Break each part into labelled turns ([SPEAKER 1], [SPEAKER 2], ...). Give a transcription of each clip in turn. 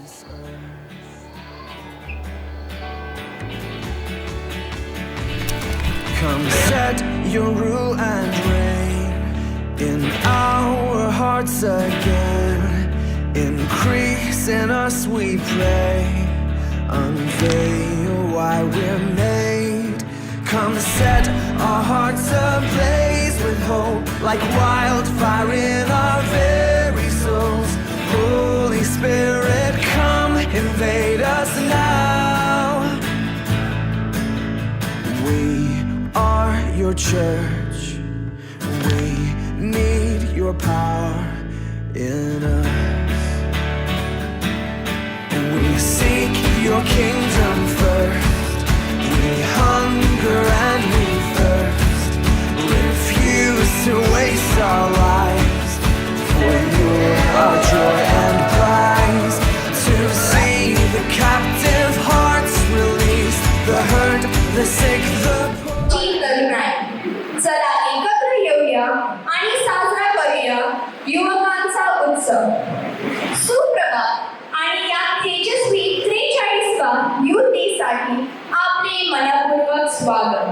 [SPEAKER 1] this earth. Come set your rule and reign in our hearts again. Increase in us, we pray. Unveil why we're made. Come set our hearts ablaze with hope, like wildfire in our very souls. Holy Spirit, come invade us now. We are your church. We need your power in us. We seek your kingdom first. We hunger and we thirst. Refuse to waste our lives, for you're our joy and prize. To see the captive hearts released, the hurt, the sick, the poor.
[SPEAKER 2] चला एकत्र येऊया आणि साजरा करूया युवकांचा उत्सव. सुप्रभात आणि या तेजस्वी 43वा युथ डे साठी आपले मनपूर्वक स्वागत.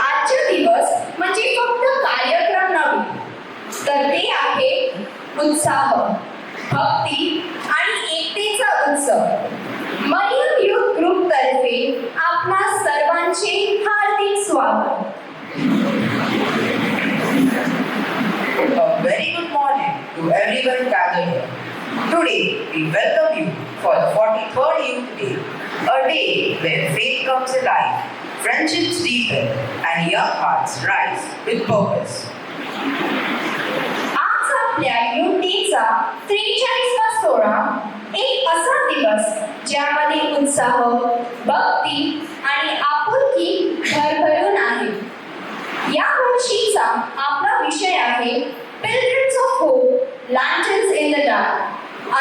[SPEAKER 2] आजचा दिवस म्हणजे फक्त कार्यक्रम नव्हे, तर ते आहे उत्साह, भक्ती आणि एकतेचा उत्सव. मरियम युथ ग्रुप तर्फे आपणा सर्वांचे हार्दिक स्वागत.
[SPEAKER 3] A very good morning to everyone gathered here. Today, we welcome you for the 43rd Youth Day, a day where faith comes alive, friendships deepen, and young hearts rise with purpose.
[SPEAKER 2] आज आपल्या youth डेचा 43वा सोहळा एक असा दिवस ज्यामध्ये उत्साह, भक्ती आणि आपुलकी भरभरून आहे. या वर्षीचा आपला विषय आहे Pilgrims of Hope, Lanterns in the Dark.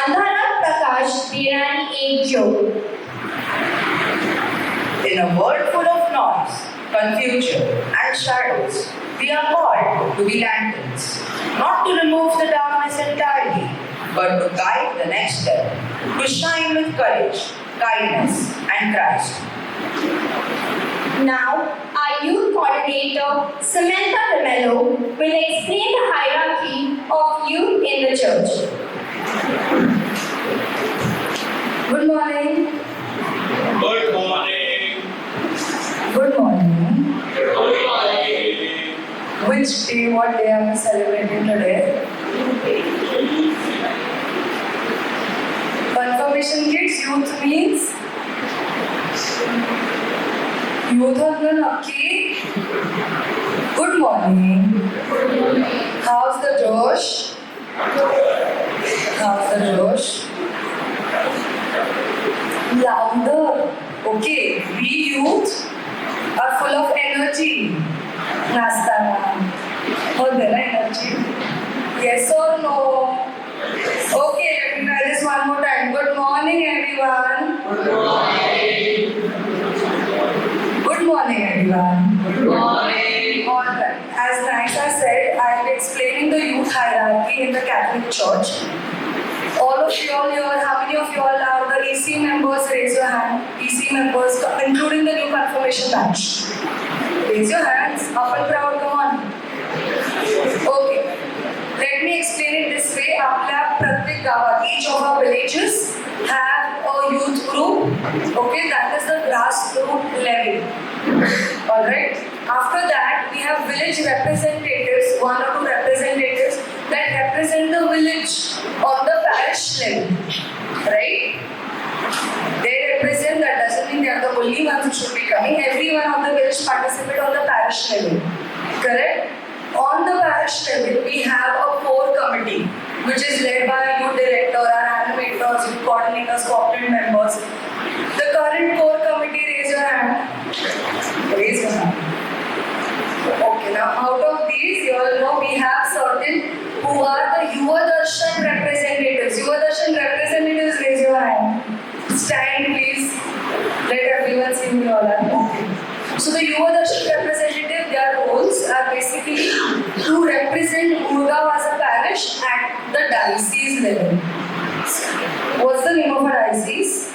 [SPEAKER 2] अंधारात प्रकाश देणारी एक ज्योत.
[SPEAKER 3] In a world full of noise, confusion, and shadows, we are called to be lanterns, not to remove the darkness entirely, but to guide the next step, to shine with courage, kindness, and Christ.
[SPEAKER 2] Now, our youth coordinator, Samantha Ramello, will explain the hierarchy of youth in the church. Good morning.
[SPEAKER 4] Good morning.
[SPEAKER 3] Good morning.
[SPEAKER 4] Good morning.
[SPEAKER 3] Which day, what day are we celebrating today? Confirmation kids, youth means? Youth are naki. Good morning. How's the Josh? How's the Josh? Louder. Okay, we youth are full of energy. Nastana. Oh, there energy. Yes or no? Okay, let me try this one more time. Good morning, everyone.
[SPEAKER 4] Good morning.
[SPEAKER 3] Good morning, everyone.
[SPEAKER 4] Good morning.
[SPEAKER 3] All right. As Naisa said, I am explaining the youth hierarchy in the Catholic Church. All of you all here, how many of you all are the EC members? Raise your hand. EC members, including the new confirmation batch. Raise your hands. Up and proud, come on. Okay. Let me explain it this way. आपल्या प्रत्येक गावात, each of our villages have a youth group. Okay, that is the grassroots level. All right. After that, we have village representatives, 1 or 2 representatives that represent the village on the parish level. Right? They represent, that doesn't mean they are the only ones who should be coming. Everyone of the village participate on the parish level. Correct? On the parish level, we have a core committee, which is led by a youth director, our animators, youth coordinators, corporate members. The current core committee, raise your hand. Raise your hand. Okay, now out of these, you all know we have certain who are the Yuva Darshan representatives. Yuva Darshan representatives, raise your hand. Stand, please. Let everyone see who you all are. Okay. So the Yuva Darshan representative, their roles are basically to represent Mulgaon as a parish at the diocese level. What's the name of our diocese?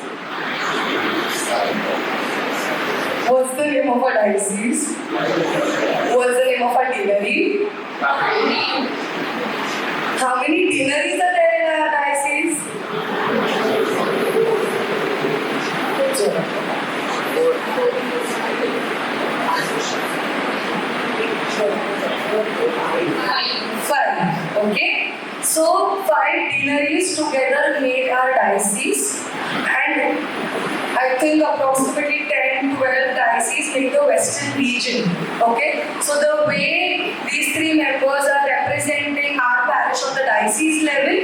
[SPEAKER 3] What's the name of our diocese? What's the name of our deanery? How many deaneries are there in our diocese? Five. Okay. So 5 deaneries together make our diocese, and I think approximately 10-12 dioceses make the Western region. Okay. So the way these 3 members are representing our parish on the diocese level,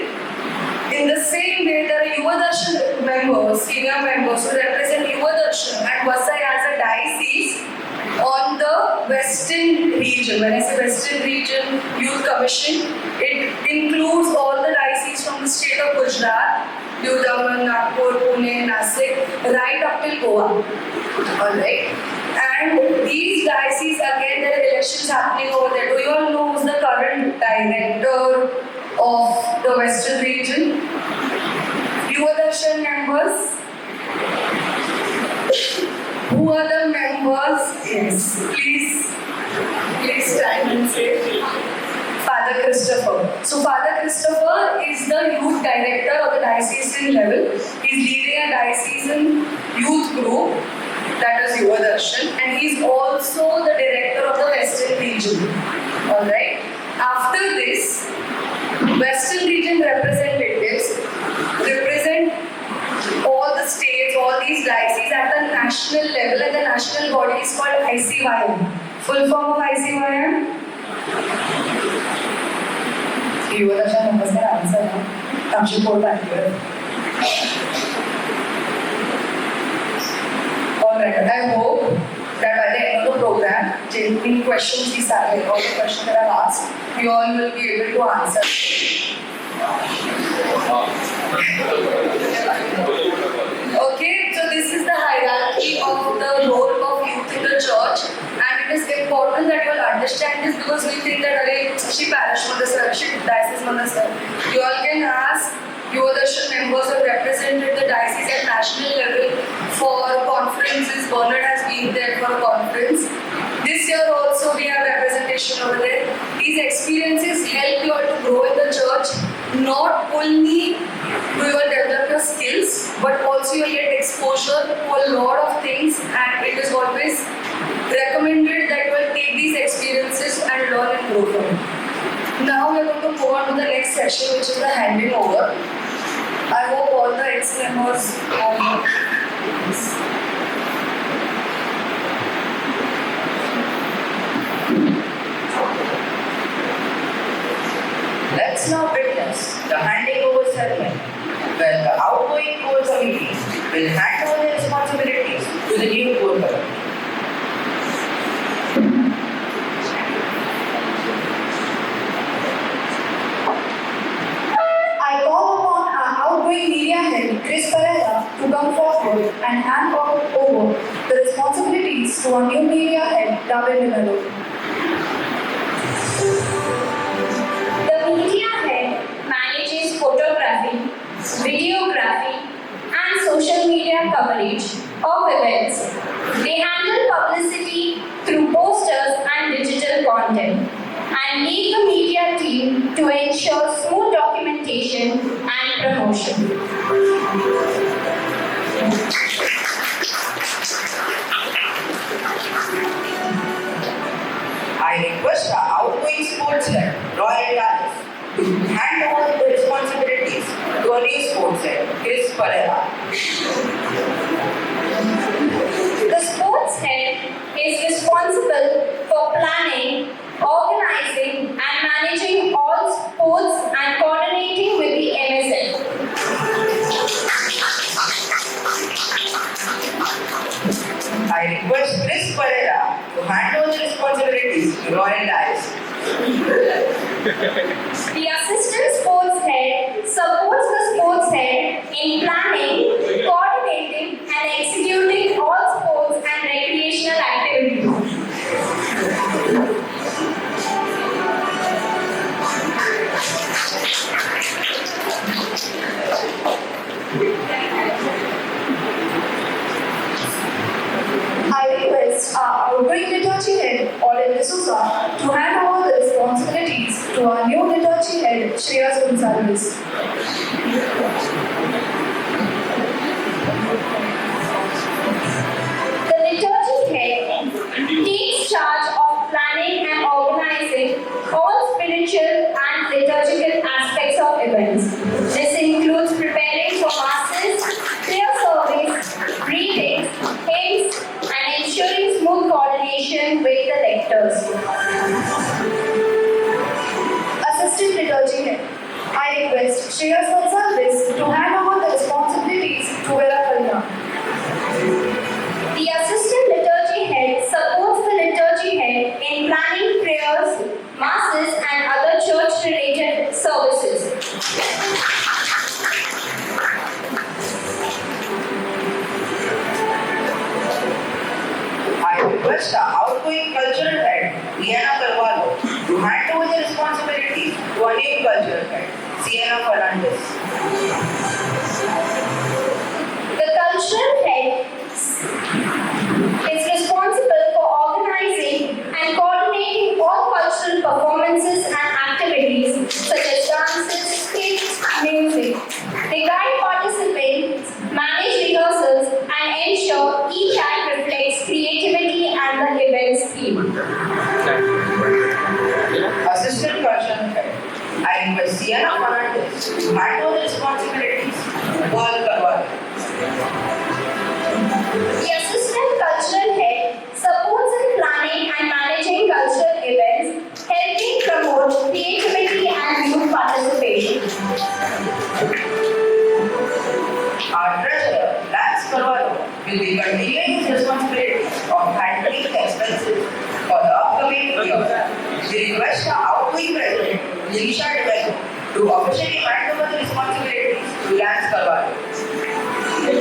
[SPEAKER 3] in the same way there are Yuva Darshan members, senior members who represent Yuva Darshan and Vasai as a diocese on the Western region. When I say Western region Youth Commission, it includes all the dioceses from the state of Gujarat, Daman, Nagpur, Pune, Nasik, right up till Goa. Alright. And these dioceses, again, there are elections happening over there. Do you all know who's the current director of the Western region? Yuva Darshan members? Who are the members? Yes, please stand and say. Father Christopher. So Father Christopher is the youth director of the diocesan level. He's leading a diocesan youth group, that is Yuva Darshan, and he's also the director of the Western region. Alright. After this, Western region representatives represent all the states, all these dioceses at the national level, and the national body is called ICYM. Full form of ICYM? Yuva Darshan members can answer now. Township board manager. Alright, I hope that by the end of the program, any questions we started, all the questions that I've asked, you all will be able to answer. Okay, so this is the hierarchy of the role of youth in the church, and it is important that you all understand this because we think that she parish mother sir, she diocese mother sir. You all can ask Yuva Darshan members who have represented the diocese at national level for conferences. Bernard has been there for a conference. This year also we have representation over there. These experiences help you all to grow in the church. Not only do you all develop your skills, but also you get exposure to a lot of things, and it is always recommended that you all take these experiences and learn and grow from it. Now we are going to go on to the next session, which is the handing over. I hope all the ex-members are
[SPEAKER 5] Let's now witness the handing over ceremony, where the outgoing core committee will hand over their responsibilities to the new core committee.
[SPEAKER 2] I call upon our outgoing media head, Chris Pereira, to come forward and hand over the responsibilities to our new media head, David Melo. The media head manages photography, videography, and social media coverage of events. They handle publicity through posters and digital content, and lead the media team to ensure smooth documentation and promotion.
[SPEAKER 5] I request our outgoing sports head, Royal Dallas, to hand over the responsibilities to our new sports head, Chris Pereira.
[SPEAKER 2] The sports head is responsible for planning, organizing, and managing all sports and coordinating with the MSL.
[SPEAKER 5] I request Chris Pereira to hand over the responsibilities to Royal Dallas.
[SPEAKER 2] The assistant sports head supports the sports head in planning, coordinating, and executing all sports and recreational activities.
[SPEAKER 3] our new liturgy head, Shreyas Gonzalez.
[SPEAKER 2] The liturgy head takes charge of planning and organizing all spiritual and liturgical aspects of events. This includes preparing for masses, prayer service, readings, hymns, and ensuring smooth coordination with the lectors.
[SPEAKER 3] Assistant liturgy head. I request Shreyas Gonzalez to hand over the responsibilities to Vera Kalina.
[SPEAKER 2] The assistant liturgy head supports the liturgy head in planning prayers, masses, and other church-related services.
[SPEAKER 5] I request the outgoing cultural head, Diana Carvalho, to hand over the responsibilities to a new cultural head, Sienna Fernandez.
[SPEAKER 2] The cultural head is responsible for organizing and coordinating all cultural performances and activities such as dances, skits, music. They guide participants, manage rehearsals, and ensure each act reflects creativity and the event's theme.
[SPEAKER 5] Assistant cultural head, I request Sienna Fernandez to hand over the responsibilities to Paul Carvalho.
[SPEAKER 2] The assistant cultural head supports in planning and managing cultural events, helping promote creativity and youth participation.
[SPEAKER 5] Our treasurer, Lance Carvalho, will be continuing his responsibilities of handling the expenses for the upcoming year. We request the outgoing president, Lisha Devello, to officially hand over the responsibilities to Lance Carvalho.
[SPEAKER 2] The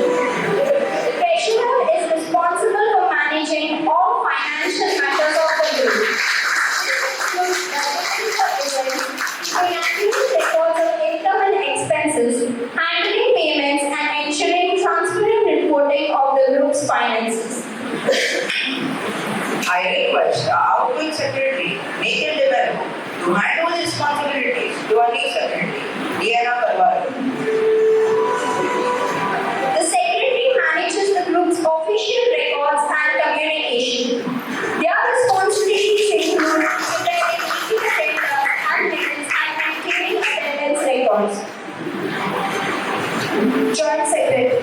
[SPEAKER 2] treasurer is responsible for managing all financial matters of the group. This includes budgeting for events, keeping accurate records of income and expenses, handling payments, and ensuring transparent reporting of the group's finances.
[SPEAKER 5] I request the outgoing secretary, Nathan Devello, to hand over the responsibilities to a new secretary, Diana Carvalho.
[SPEAKER 2] The secretary manages the group's official records and communication. Their responsibilities include preparing meeting agendas and minutes and maintaining attendance records.
[SPEAKER 3] Joint Secretary.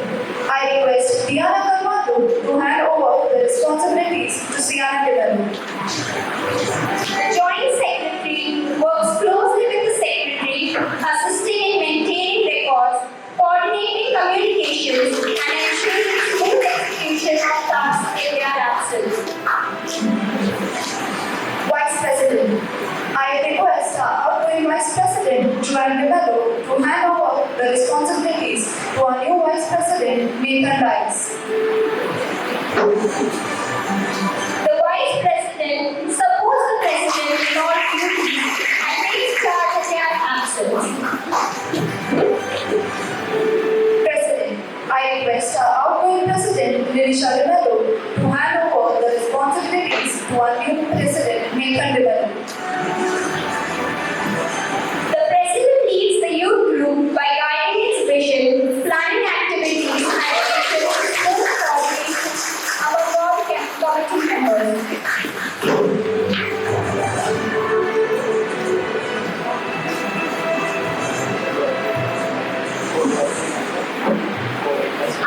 [SPEAKER 3] I request Diana Carvalho to hand over the responsibilities to Sienna Devello.
[SPEAKER 2] The joint secretary works closely with the secretary, assisting in maintaining records, coordinating communications, and ensuring smooth execution of tasks in their absence.
[SPEAKER 3] Vice President. I request our outgoing Vice President, Joanne Devello, to hand over the responsibilities to our new Vice President, Nathan Rice.
[SPEAKER 2] The vice president supports the president in all duties and takes charge of their absence.
[SPEAKER 3] President. I request our outgoing President, Lirisha Devello, to hand over the responsibilities to our new President, Nathan Devello.
[SPEAKER 2] The president leads the youth group by guiding its vision, planning activities, and ensuring smooth coordination among all committee members.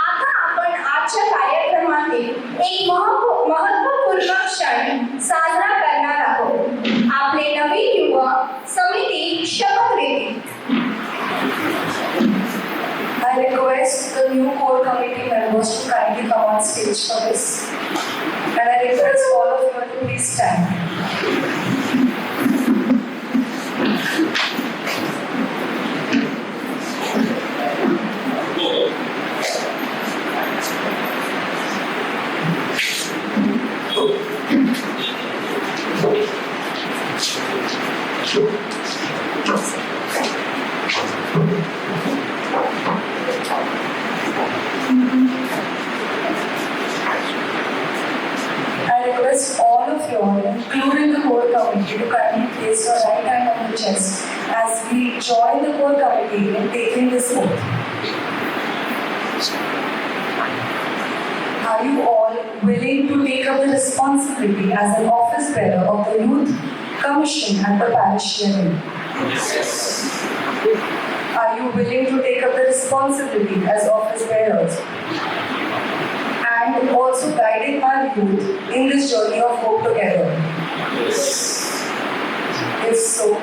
[SPEAKER 2] आता आपण आजच्या कार्यक्रमातील एक महत्त्वपूर्ण क्षण साजरा करणार आहोत. आपले नवीन युवा समिती शपथ घेतील.
[SPEAKER 3] I request the new core committee members to kindly come on stage for this. And I request all of you to please stand. I request all of you, including as we join the core committee in taking this oath. Are you all willing to take up the responsibility as an office bearer of the Youth Commission at the parish level?
[SPEAKER 4] Yes.
[SPEAKER 3] Are you willing to take up the responsibility as office bearers and also guiding our youth in this journey of hope together?
[SPEAKER 4] Yes.
[SPEAKER 3] If so,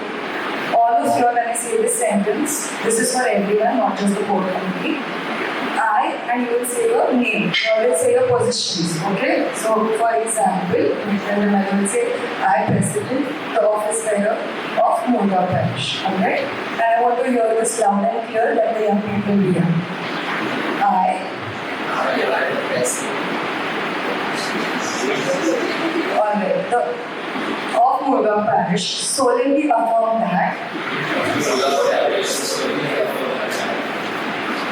[SPEAKER 3] all of you, when I say this sentence, this is for everyone, not just the core committee. I, and you will say your name, you will say your positions, okay? So, for example, I will say, I, President, the office bearer of Mulgaon Parish, alright? And I want to hear this loud and clear that the young people will hear. I, alright, of Mulgaon Parish solemnly affirm that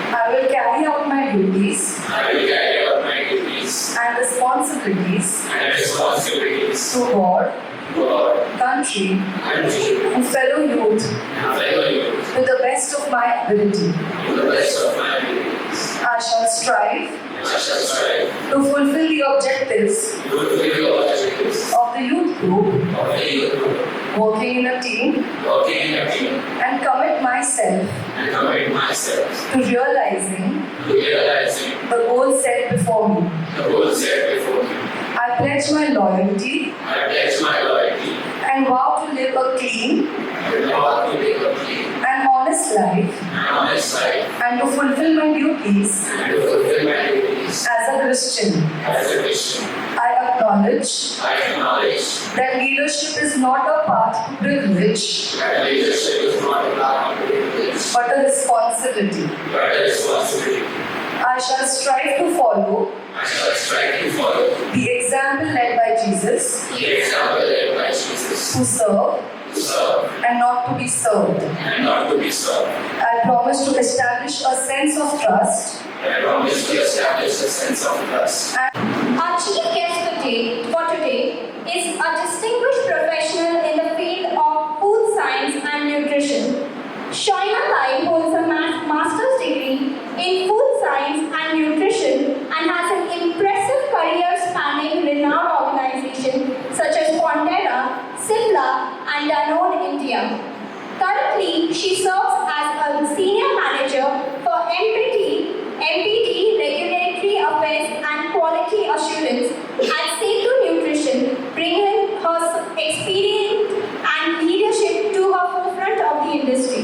[SPEAKER 3] I will carry out my duties
[SPEAKER 4] I will carry out my duties
[SPEAKER 3] and responsibilities
[SPEAKER 4] and responsibilities
[SPEAKER 3] to God,
[SPEAKER 4] to our
[SPEAKER 3] country,
[SPEAKER 4] country
[SPEAKER 3] and fellow youth
[SPEAKER 4] and fellow youth
[SPEAKER 3] to the best of my ability.
[SPEAKER 4] to the best of my abilities.
[SPEAKER 3] I shall strive
[SPEAKER 4] I shall strive
[SPEAKER 3] to fulfill the objectives
[SPEAKER 4] to fulfill the objectives
[SPEAKER 3] of the youth group,
[SPEAKER 4] of the youth group,
[SPEAKER 3] working in a team,
[SPEAKER 4] working in a team,
[SPEAKER 3] and commit myself
[SPEAKER 4] and commit myself
[SPEAKER 3] to realizing
[SPEAKER 4] to realizing
[SPEAKER 3] the goals set before me.
[SPEAKER 4] the goals set before me.
[SPEAKER 3] I pledge my loyalty
[SPEAKER 4] I pledge my loyalty
[SPEAKER 3] and vow to live a clean
[SPEAKER 4] and vow to live a clean
[SPEAKER 3] and honest life
[SPEAKER 4] and honest life
[SPEAKER 3] and to fulfill my duties
[SPEAKER 4] and to fulfill my duties
[SPEAKER 3] as a Christian.
[SPEAKER 4] as a Christian.
[SPEAKER 3] I acknowledge
[SPEAKER 4] I acknowledge
[SPEAKER 3] that leadership is not a path to privilege
[SPEAKER 4] that leadership is not a path to privilege,
[SPEAKER 3] but a responsibility.
[SPEAKER 4] but a responsibility.
[SPEAKER 3] I shall strive to follow
[SPEAKER 4] I shall strive to follow
[SPEAKER 3] the example led by Jesus,
[SPEAKER 4] the example led by Jesus,
[SPEAKER 3] who serve
[SPEAKER 4] to serve
[SPEAKER 3] and not to be served.
[SPEAKER 4] and not to be served.
[SPEAKER 3] I promise to establish a sense of trust
[SPEAKER 4] I promise to establish a sense of trust.
[SPEAKER 2] Our chief guest for today is a distinguished professional in the field of food science and nutrition. Shaina Lai holds a master's degree in food science and nutrition and has an impressive career spanning renowned organizations such as Fonterra, Cipla, and Danone India. Currently, she serves as a senior manager for MPD Regulatory Affairs and Quality Assurance at Setu Nutrition, bringing her experience and leadership to her forefront of the industry.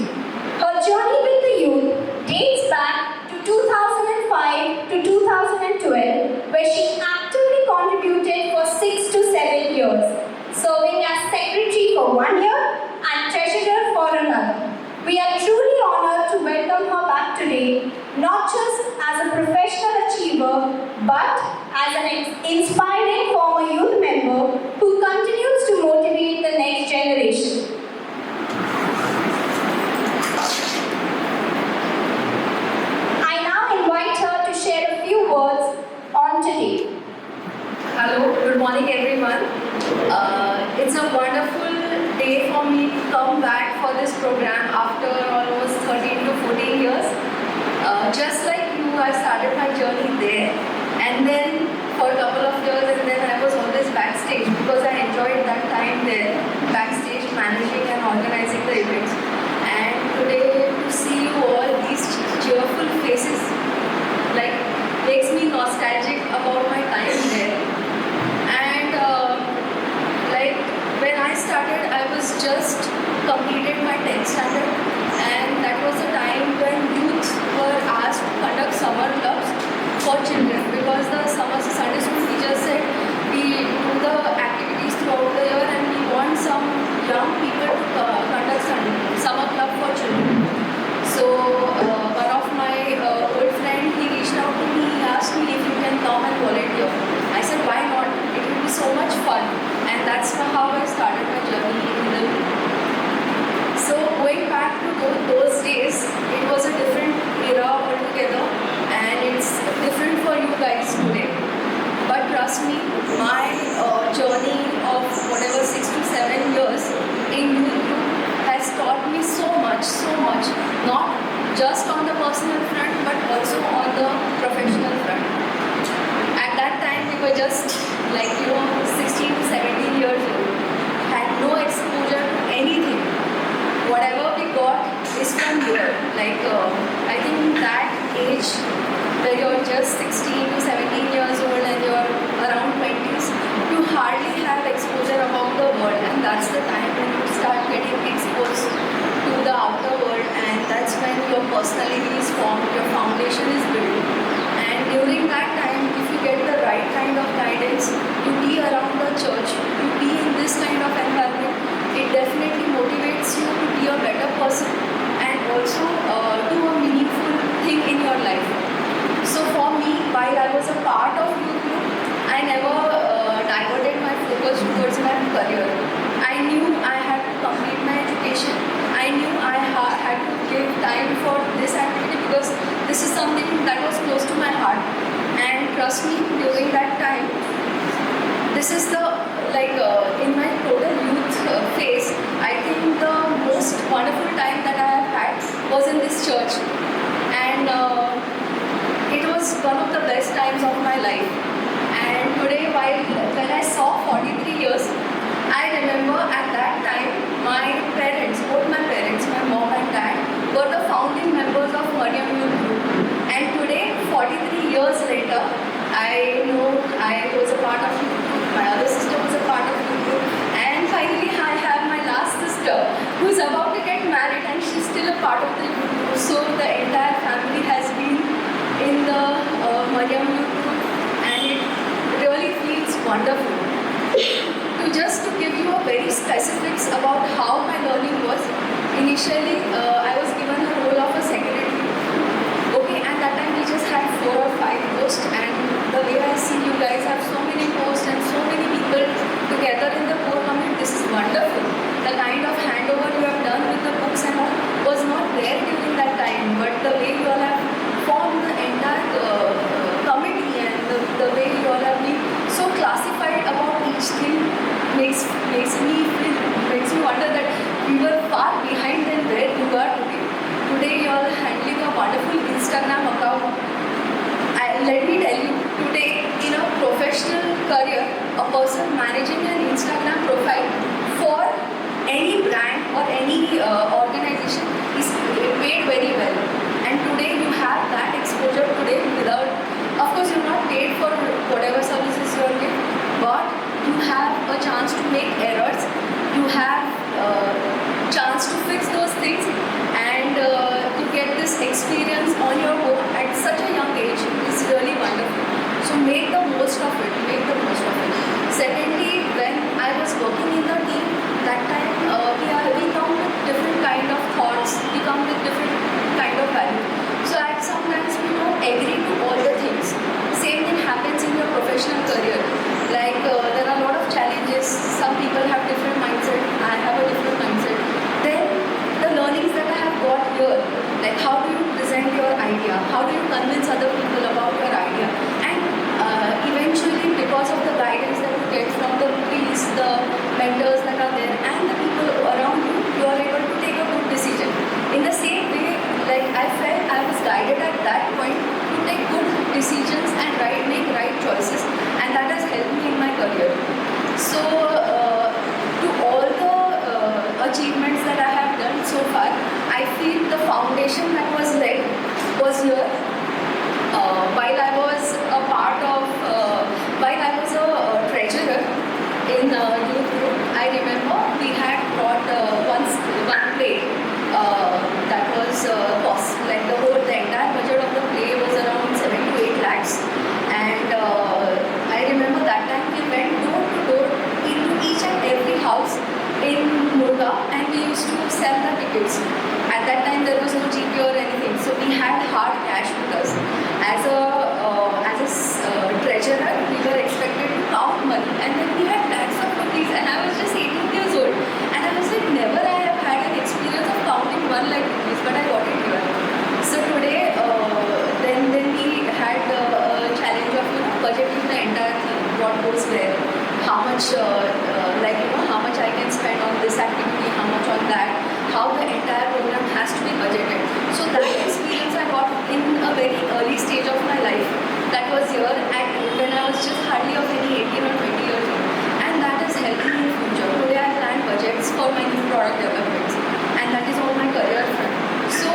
[SPEAKER 2] Her journey with the youth dates back to 2005 to 2012, where she actively contributed for 6 to 7 years, serving as secretary for 1 year and treasurer for another. We are truly honored to welcome her back today, not just as a professional achiever, but as an inspiring former youth member who continues to motivate the next generation. I now invite her to share a few words on today.
[SPEAKER 6] Hello, good morning everyone. It's a wonderful day for me to come back for this program after almost 13 to 14 years. Just like you, I started my journey there and then for a couple of years and then I was always backstage because I enjoyed that time there, backstage managing and organizing the events. And today to see you all, these cheerful faces, like makes me nostalgic about my time there. And like when I started, I was just completed my 10th standard, and that was a time when youth were asked to conduct summer clubs for children because the Sunday school teacher said we do the activities throughout the year and we want some young people to conduct Sunday. got is from here. Like I think that age where you're just 16 to 17 years old and you're around 20s, you hardly have exposure about the world, and that's the time when you start getting exposed to the outer world, and that's when your personality is formed, your foundation is built. And during that time, if you get the right kind of guidance, you be around the church, you be in this kind of environment, it definitely motivates you to be a better person and also do a meaningful thing in your life. So for me, while I was a part of youth group, I never diverted my focus towards my career. I knew I had to complete my education. I knew I had to give time for this activity because this is something that was close to my heart. And trust me, during that time, this is the in my total youth phase, I think the most wonderful time that I have had was in this church, and it was one of the best times of my life. And today, when I saw 43 years, I remember at that time my parents, both my parents, my mom and dad, were the founding members of Mariam Youth Group. And today, 43 years later, I know I was a part of youth group, my other sister was a part of youth group, and finally I have my last sister who is about to get married and she's still a part of the youth group. So the entire family has been in the Mariam Youth Group, and it really feels wonderful. To give you a very specifics about how my learning was, initially I was given a role of a secretary. Okay, and that time we just had 4 or 5 posts, and the way I see you guys have so many posts and so many people together in the core community, this is wonderful. The kind of handover you have done with the books and all was not there during that time, but the way you all have formed the entire committee and the way you all have been so classified about each thing makes me wonder that we were far behind than where you are today. Today you are handling a wonderful Instagram account. Let me tell you, today in a professional career, a person managing an Instagram profile for any brand or any organization is paid very well. And today you have that exposure today without, of course you're not paid for whatever services you are giving, but you have a chance to make errors, you have a chance to fix those things, and to get this experience on your own at such a young age is really wonderful. So make the most of it, make the most of it. Secondly, when I was working in the team, that time we come with different kind of thoughts, we come with different kind of values. So at sometimes we don't agree to all the things. Same thing happens in your professional career. Like there are a lot of challenges, some people have different mindset, I have a different mindset. Then the learnings that I have got here, like how do you present your idea, how do you convince other people about your idea, and eventually because of the guidance that you get from the priests, the mentors that are there and the people around you, you are able to take a good decision. In the same way, like I felt I was guided at that point to take good decisions and make right choices, and that has helped me in my career. So to all the achievements that I have done so far, I feel the foundation that was laid was here. While I was a part of, while I was a treasurer in youth group, I remember we had brought one play that was cost, like the entire budget of the play was around 7 to 8 lakhs, and I remember that time we went door to door into each and every house in Mulgaon, and we used to sell the tickets. At that time there was no GP or anything, so we had hard cash with us. As a treasurer, we were expected to count money, and then we had lakhs of rupees, and I was just 18 years old, and I was like, never I have had an experience of counting 1 lakh rupees, but I got it here. So today, then we had a challenge of budgeting the entire thing, what goes where, how much how much I can spend on this activity, how much on that, how the entire program has to be budgeted. So that experience I got in a very early stage of my life. That was here when I was just hardly of any 18 or 20 years old, and that has helped me in future. Today I plan budgets for my new product developments, and that is on my career front. So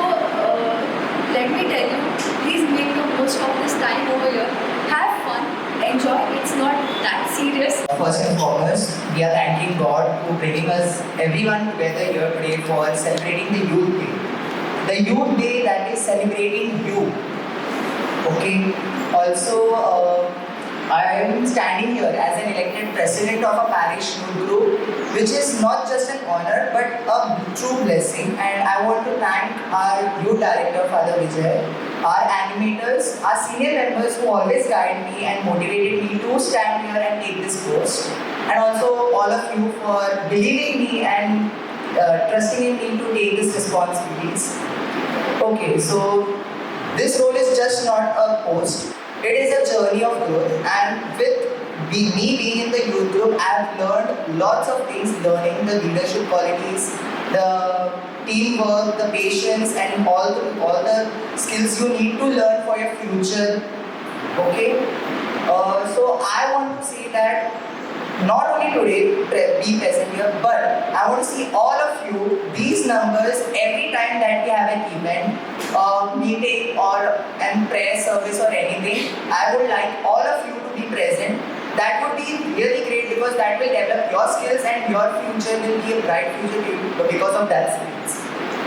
[SPEAKER 6] let me tell you, please make the most of this time over here. Have fun, enjoy. It's not that serious.
[SPEAKER 7] First and foremost, we are thanking God for bringing us everyone together here today for celebrating the Youth Day. The Youth Day that is celebrating you. Okay. Also, I am standing here as an elected president of a parish youth group, which is not just an honor but a true blessing. And I want to thank our youth director, Father Vijay, our animators, our senior members who always guide me and motivated me to stand here and take this post, and also all of you for believing me and trusting in me to take this responsibilities. Okay, so this role is just not a post. It is a journey of growth, and with me being in the youth group, I have learned lots of things, learning the leadership qualities, the teamwork, the patience, and all the skills you need to learn for your future. Okay, so I want to say that not only today be present here, but I want to see all of you, these numbers, every time that we have an event, meeting or and prayer service or anything. I would like all of you to be present. That would be really great because that will develop your skills and your future will be a bright future because of that skills.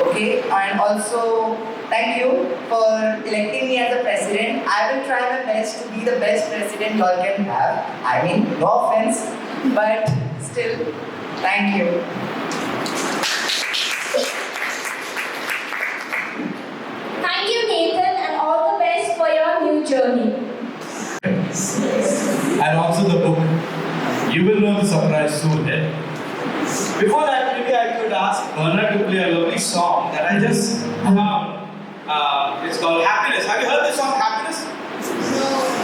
[SPEAKER 7] Okay, and also thank you for electing me as a president. I will try my best to be the best president y'all can have. I mean, no offense, but still, thank you.
[SPEAKER 2] Thank you, Nathan, and all the best for your new journey.
[SPEAKER 8] And also the book. You will know the surprise soon. Eh? Before that, maybe I could ask Bernard to play a lovely song that I just found. It's called Happiness. Have you heard the song Happiness?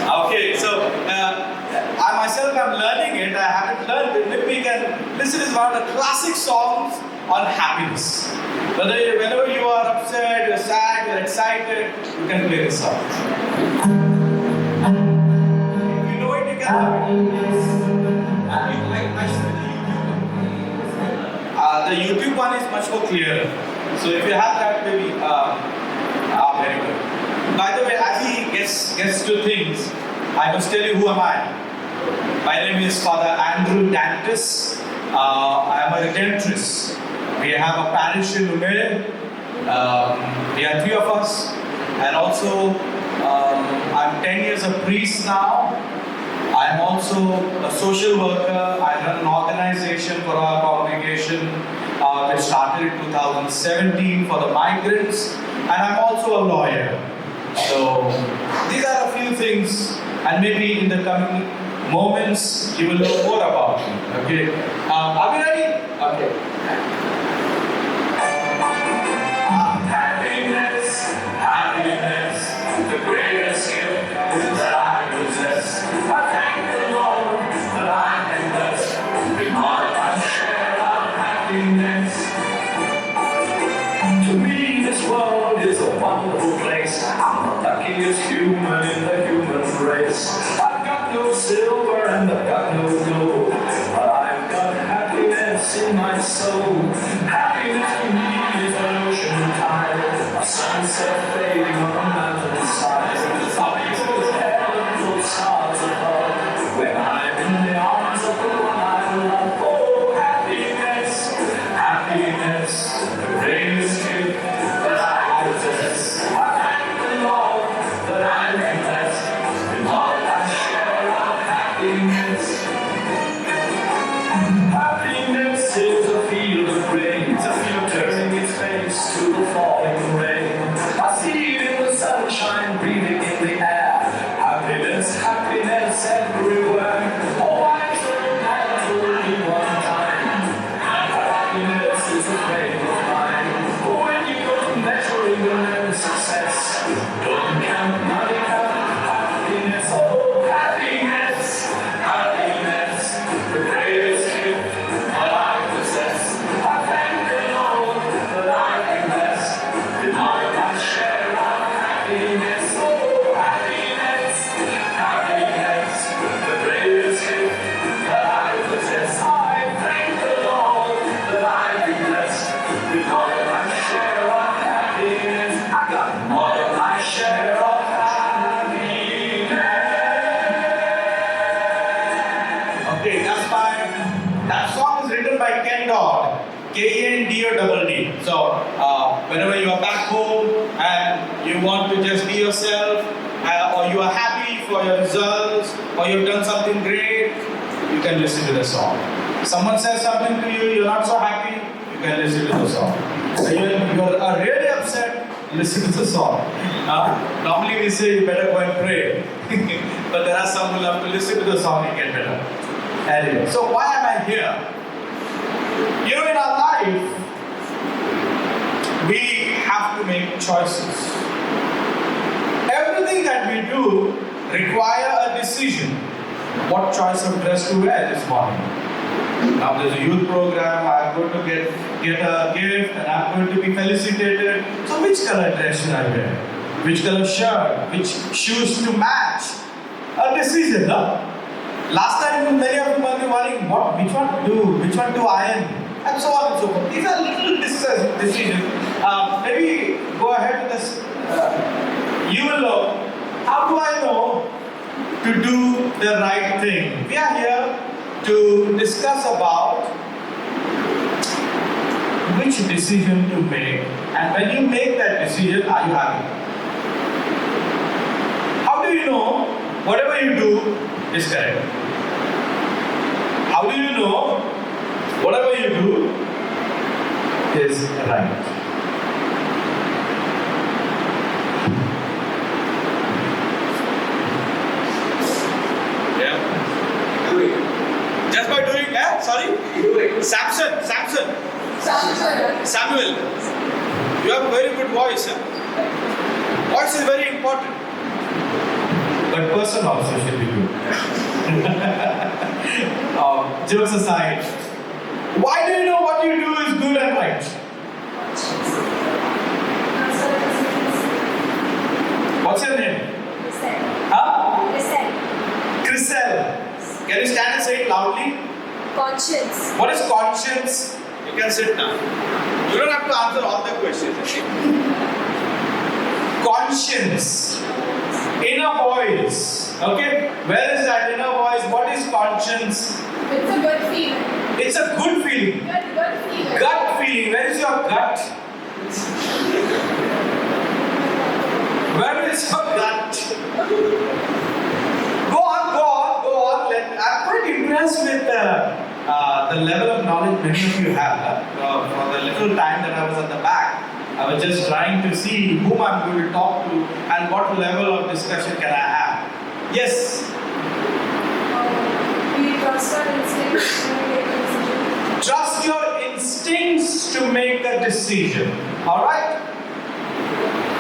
[SPEAKER 8] No. Okay, so I myself am learning it. I haven't learned it. Maybe we can listen to one of the classic songs on happiness. Whenever you are upset, you're sad, you're excited, you can play this song. If you know it, you can. The YouTube one is much more clearer. So if you have that, maybe very good. By the way, as he gets to things, I must tell you who am I. My name is Father Andrew Dantis. I am a redemptress. We have a parish in Mulgaon. We are 3 of us, and also I'm 10 years a priest now. I'm also a social worker. I run an organization for our congregation which started in 2017 for the migrants, and I'm also a lawyer. So these are a few things, and maybe in the coming moments you will know more about me. Okay, are we ready? Okay. Happiness, happiness, the greatest gift that I possess. I thank the Lord that I am blessed with my share of happiness. To me, this world is a wonderful place. I'm the luckiest human in the human race. I've got no silver and I've got no gold, but I've got happiness in my soul. Happiness to me is an ocean tide, a sunset fading on a mountainside. Beautiful heaven full of stars above, when I'm in the arms of the one I love. Oh, happiness, happiness, the greatest gift that I possess. I thank the Lord that I am blessed with all my share of happiness. Happiness is a field of you want to just be yourself, or you are happy for your results, or you've done something great, you can listen to the song. Someone says something to you, you're not so happy, you can listen to the song. You're really upset, listen to the song. Normally we say you better go and pray, but there are some who love to listen to the song and get better. Anyway, so why am I here? You know, in our life, we have to make choices. Everything that we do require a decision. What choice of dress to wear this morning? Now there's a youth program, I'm going to get a gift and I'm going to be felicitated. So which color dress should I wear? Which color shirt? Which shoes to match? A decision, no? Last time many of you might be worrying, which one to do? Which one to iron? And so on and so forth. These are little decisions. Maybe go ahead with this. You will know. How do I know to do the right thing? We are here to discuss about which decision to make, and when you make that decision, are you happy? How do you know whatever you do is correct? How do you know whatever you do is right? Yeah.
[SPEAKER 4] Do it.
[SPEAKER 8] Just by doing, sorry?
[SPEAKER 4] Do it.
[SPEAKER 8] Samuel. You have a very good voice. Voice is very important. But person also should be good. Jokes aside, why do you know what you do is good and right? What's your name? Huh? Crisel. Can you stand and say it loudly?
[SPEAKER 2] Conscience.
[SPEAKER 8] What is conscience? You can sit now. You don't have to answer all the questions. Conscience. Inner voice. Okay? Where is that inner voice? What is conscience?
[SPEAKER 2] It's a good feeling.
[SPEAKER 8] It's a good feeling.
[SPEAKER 2] Good feeling.
[SPEAKER 8] Gut feeling. Where is your gut? Where is your gut? Go on. I'm quite impressed with the level of knowledge many of you have. For the little time that I was at the back, I was just trying to see whom I'm going to talk to and what level of discussion can I have. Yes?
[SPEAKER 2] We trust our instincts to make a decision.
[SPEAKER 8] Trust your instincts to make a decision. Alright?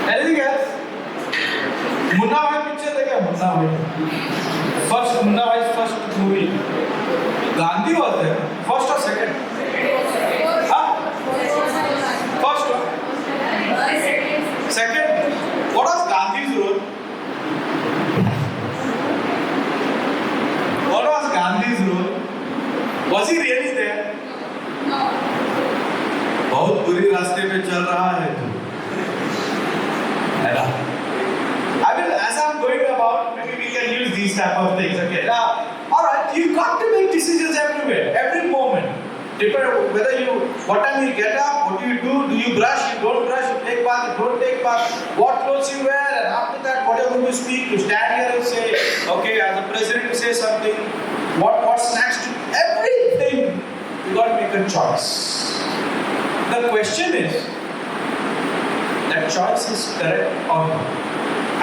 [SPEAKER 8] Anything else? Munna Bhai picture dekha? Munna Bhai. First Munna Bhai's first movie. Gandhi was there. First or second? Huh? First one? Second? What was Gandhi's role? What was Gandhi's role? Was he really there? बहुत बुरी रास्ते पे चल रहा है तू. I will, as I'm going about, maybe we can use these type of things. Okay. Now, all right. You got to make decisions everywhere, every moment. Depending whether you, what time you get up, what do you do? Do you brush? You don't brush. You take bath. You don't take bath. What clothes you wear, and after that, what you're going to speak. You stand here and say, okay, as a president, you say something. What's next? Everything. You got to make a choice. The question is, that choice is correct or not?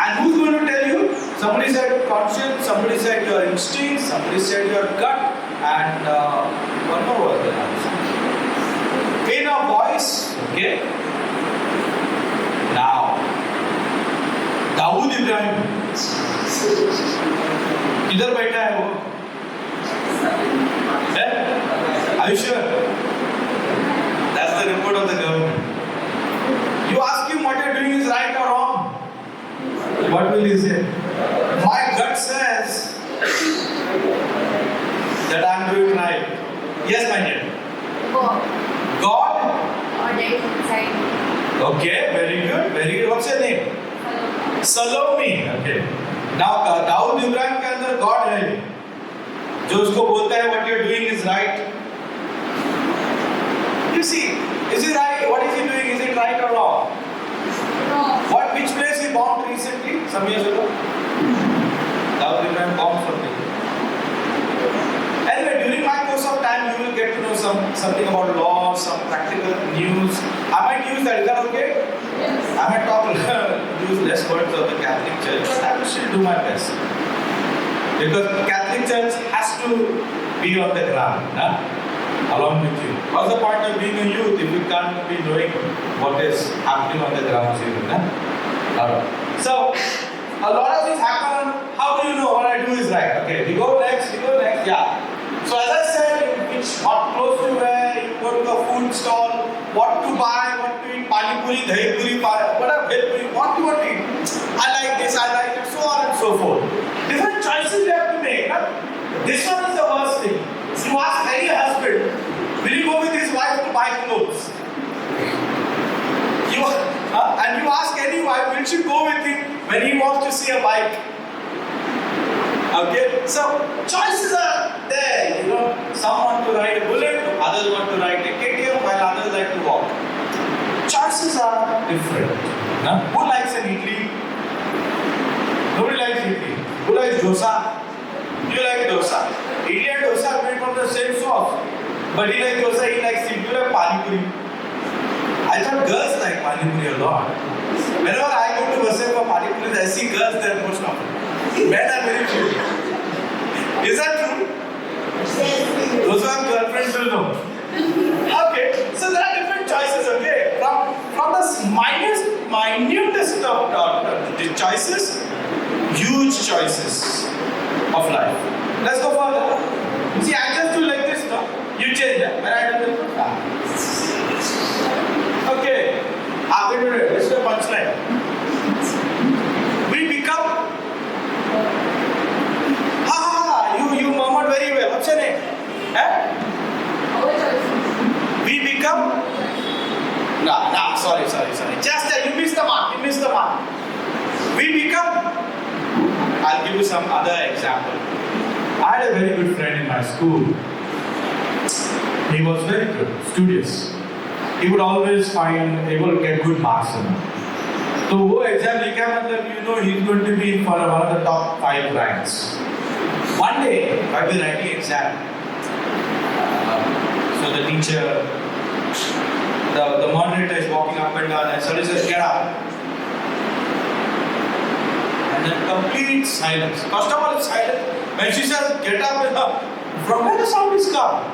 [SPEAKER 8] And who's going to tell you? Somebody said conscience, somebody said your instinct, somebody said your gut, and one more was there. Inner voice, okay? Now, Dawood Ibrahim किधर बैठा है वो? Are you sure? That's the report of the government. You ask him what you're doing is right or wrong. What will he say? My gut says that I'm doing right. Yes, my dear. God? Okay, very good, very good. What's your name? Salome. Okay. Now, Dawood Ibrahim के अंदर God है, जो उसको बोलता है what you're doing is right. You see, is it right? What is he doing? Is it right or wrong?
[SPEAKER 2] No.
[SPEAKER 8] Which place some years ago. That was when I bombed something. Anyway, during my course of time, you will get to know something about law, some practical news. I might use that. Is that okay?
[SPEAKER 6] Yes.
[SPEAKER 8] I might use less words of the Catholic Church, but I will still do my best. Because Catholic Church has to be on the ground, along with you. What's the point of being a youth if you can't be knowing what is happening on the ground zero? Alright. So, a lot of things happen. How do you know what I do is right? Okay, we go next, yeah. So as I said, what clothes to wear, you go to a food stall, what to buy, what to eat, pani puri, dahi puri, whatever, bhel puri, what you want to eat. I like this, I like that, so on and so forth. Different choices we have to make. This one is the worst thing. You ask any husband, will you go with his wife to buy clothes? And you ask any wife, will she go with him when he wants to see a bike? Okay, so choices are there, Some want to ride a bullet, others want to ride a KTM, while others like to walk. Choices are different. Who likes an idli? Nobody likes idli. Who likes dosa? You like dosa. Idli and dosa are made from the same sauce. But he likes dosa, he likes idli. You like pani puri. I thought girls like pani puri a lot. Whenever I go to Vasai for pani puri, I see girls there most often. Men are very few. Is that true? Those who have girlfriends will know. Okay, so there are different choices, okay? From the minutest of choices, huge choices of life. Let's go further. See, I just do like this, no? You change that. When I do this, okay. This is the punchline. We become. You murmured very well. What's your name? We become. No, sorry. Just you missed the mark. We become. I'll give you some other example. I had a very good friend in my school. He was very good, studious. He would always get good marks in it. So वो exam लिखा मतलब he's going to be in for one of the top 5 ranks. One day I was writing exam. So the teacher, the moderator is walking up and down and suddenly says, get up. And then complete silence. First of all it's silent. When she says get up, from where the sound is come?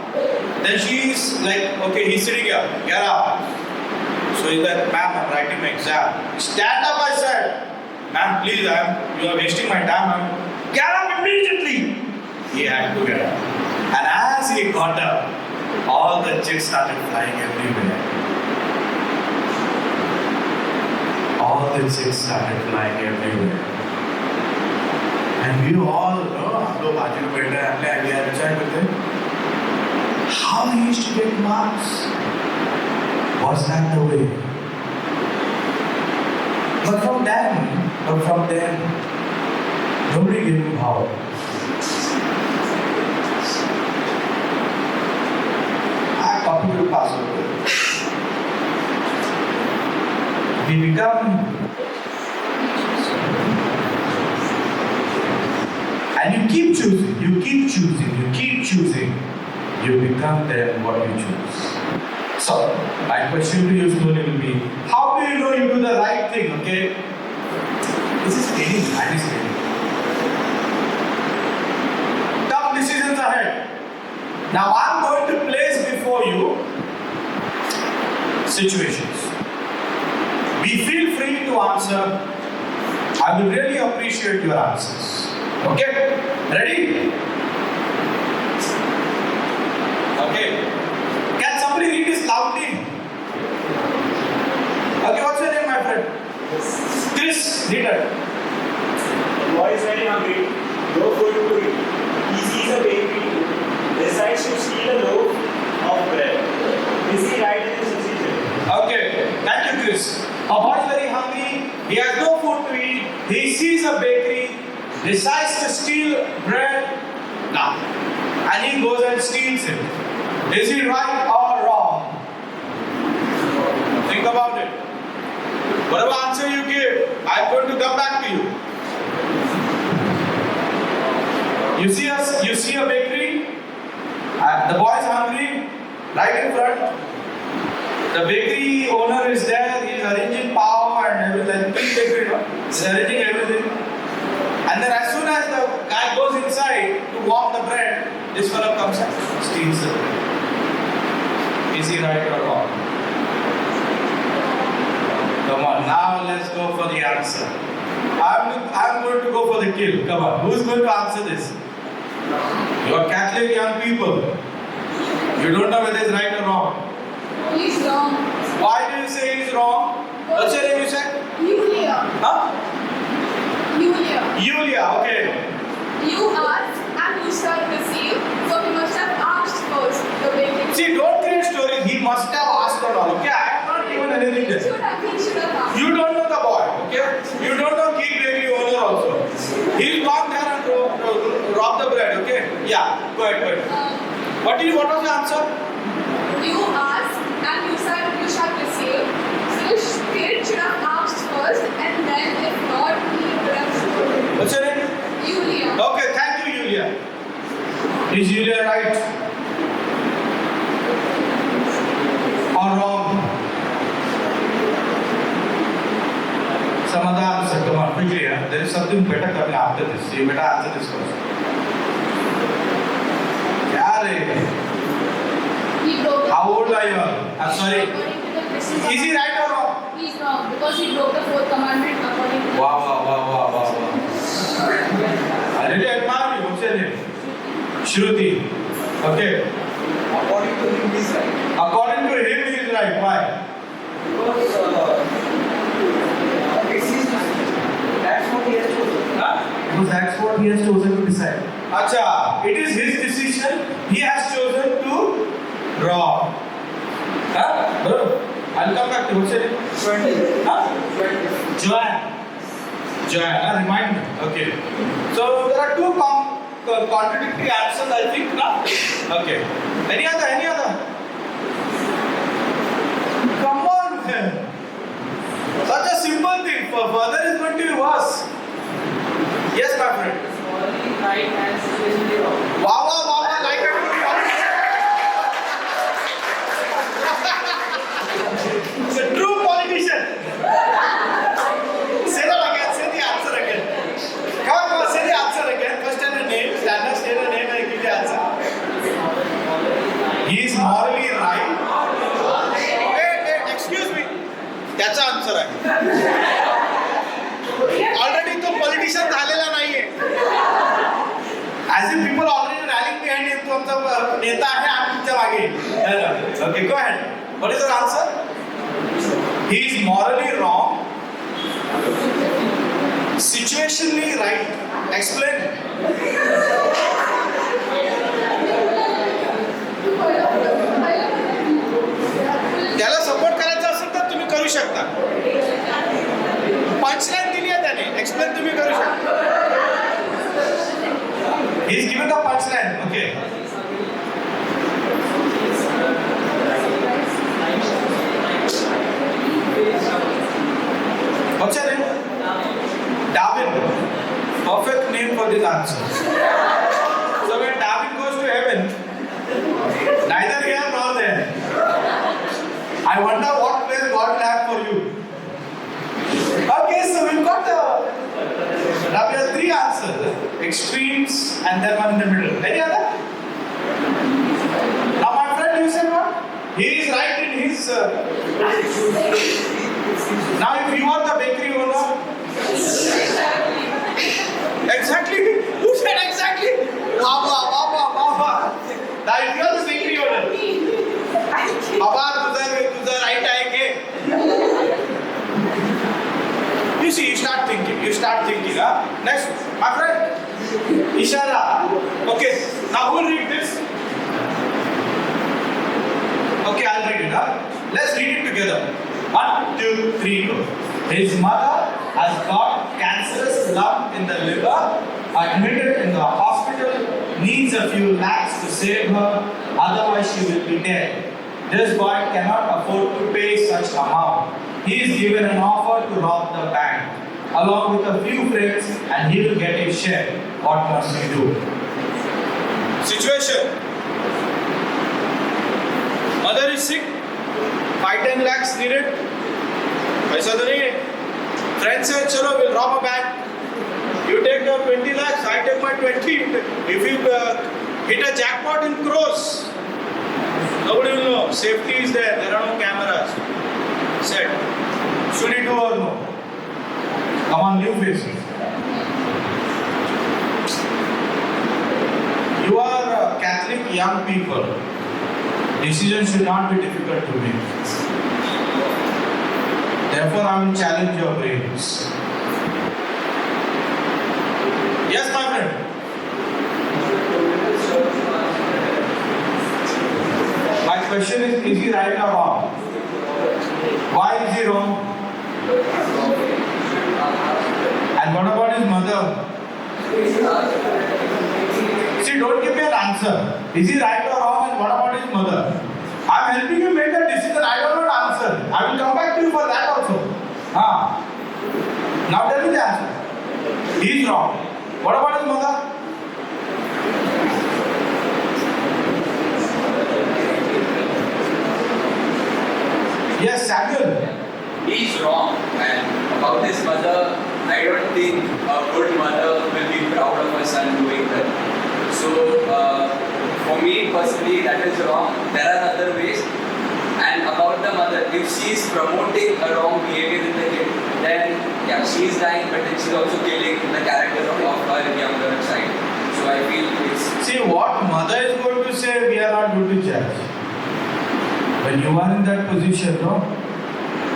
[SPEAKER 8] Then she's like, okay, he's sitting here, get up. So he's like, ma'am, I'm writing my exam. Stand up, I said. Ma'am, please, you are wasting my time. Get up immediately. He had to get up. And as he got up, all the chicks started flying everywhere. And we all, how he used to get marks. Was that the way? But from then, nobody gave him how. I copied your password. We become. And you keep choosing, you become then what you choose. So, my question to you slowly will be, how do you know you do the right thing, okay? This is training, that is training. Tough decisions ahead. Now I'm going to place before you situations. Be feel free to answer. I will really appreciate your answers. Okay? Ready? Okay. Can somebody read this loudly? Okay, what's your name, my friend? Chris, read it.
[SPEAKER 9] The boy is very hungry. No food to eat. He sees a bakery. Decides to steal a loaf of bread. Is he right in his decision?
[SPEAKER 8] Okay, thank you, Chris. A boy is very hungry. He has no food to eat. He sees a bakery. Decides to steal bread. Now, and he goes and steals it. Is he right or wrong? Think about it. Whatever answer you give, I'm going to come back to you. You see a bakery, the boy is hungry, right in front. The bakery owner is there, he is arranging pav and everything, bakery, he is arranging everything. And then as soon as the guy goes inside to warm the bread, this fellow comes and steals the bread. Is he right or wrong? Come on, now let's go for the answer. I'm going to go for the kill. Come on, who's going to answer this? You are Catholic young people. You don't know whether it's right or wrong.
[SPEAKER 2] He's wrong.
[SPEAKER 8] Why do you say he's wrong? What's your name you said?
[SPEAKER 2] Julia.
[SPEAKER 8] Huh? Julia, okay.
[SPEAKER 2] You asked and you shall receive. So he must have asked first. The bakery.
[SPEAKER 8] See, don't create stories. He must have asked or not. Okay, I have not given anything there.
[SPEAKER 2] He should have asked.
[SPEAKER 8] You don't know the boy, okay? You don't know King Bakery owner also. He'll come there and rob the bread, okay? Yeah, go ahead. What was the answer?
[SPEAKER 2] You asked and you shall receive. So the spirit should have asked first, and then if not, he would have spoken.
[SPEAKER 8] What's your name?
[SPEAKER 2] Julia.
[SPEAKER 8] Okay, thank you, Julia. Is Julia right? Or wrong? Some other answer, come on, quickly. There is something better coming after this. You better answer this first.
[SPEAKER 2] He broke the
[SPEAKER 8] How old are you? I'm sorry.
[SPEAKER 2] According to the Christian
[SPEAKER 8] Is he right or wrong?
[SPEAKER 2] He's wrong because he broke the fourth commandment according to
[SPEAKER 8] Wow. I really admire you. What's your name? Shruti. Okay.
[SPEAKER 9] According to him, he's right.
[SPEAKER 8] According to him, he is right. Why?
[SPEAKER 9] That's what he has chosen.
[SPEAKER 8] Because that's what he has chosen to decide. Acha, it is his decision. He has chosen to draw. Bro, I'll come back to what's your name?
[SPEAKER 9] 20.
[SPEAKER 8] Joanne, remind me. Okay. So there are two contradictory answers, I think. Okay. Any other? Come on, man. Such a simple thing. Further is going to be worse. Yes, my friend. Wow, like a It's a true politician. Say that again, say the answer again. Come on, say the answer again. First tell the name, stand up, say the name and give the answer. He is morally right. Hey, excuse me. त्याचा answer आहे. Already तो politician झालेला नाहीये. As if people already rallying behind him, तो आमचा नेता आहे आम्ही तुमच्या मागे. Okay, go ahead. What is your answer? He is morally wrong. Situationally right. Explain. त्याला सपोर्ट करायचा असेल तर तुम्ही करू शकता. पंचलाईन दिली आहे त्याने. एक्सप्लेन तुम्ही करू शकता. He is given the punchline. Okay. What's your name? Darwin. Perfect name for this answer. So when Darwin goes to heaven, neither here nor there. I wonder what place God will have for you. Okay, so we've got now we have three answers. Extremes and then one in the middle. Any other? Now my friend, you said what? He is right in his... Now if you are the bakery owner... Exactly? Who said exactly? Wow. Now if you are the bakery owner... Baba, तुझं right आहे के? You see, you start thinking, Next, my friend, Ishara. Okay, now who will read this? Okay, I'll read it, Let's read it together. 1, 2, 3, go. His mother has got cancerous lump in the liver, admitted in the hospital, needs a few lakhs to save her, otherwise she will be dead. This boy cannot afford to pay such amount. He is given an offer to rob the bank, along with a few friends, and he will get his share. What must he do? Situation. Mother is sick. 5-10 lakhs needed. पैसा तो नहीं है. Friend said, "चलो, we'll rob a bank. You take the 20 lakhs. I take my 20. If you hit a jackpot in crores, nobody will know. Safety is there. There are no cameras." Said, "Should he do or no?" Come on, new faces. You are Catholic young people. Decisions should not be difficult to make. Therefore, I will challenge your brains. Yes, my friend. My question is he right or wrong? Why is he wrong? And what about his mother? See, don't give me an answer. Is he right or wrong, and what about his mother? I'm helping you make a decision. I don't know the answer. I will come back to you for that also. Now tell me the answer. He is wrong. What about his mother? Yes, Samuel.
[SPEAKER 10] He's wrong, and about his mother, I don't think a good mother will be proud of her son doing that. So, for me personally, that is wrong. There are other ways. And about the mother, if she is promoting a wrong behavior in the kid, then yeah, she is dying, but then she's also killing the character of her younger child. So I feel it's.
[SPEAKER 8] See, what mother is going to say, we are not going to judge. When you are in that position, no?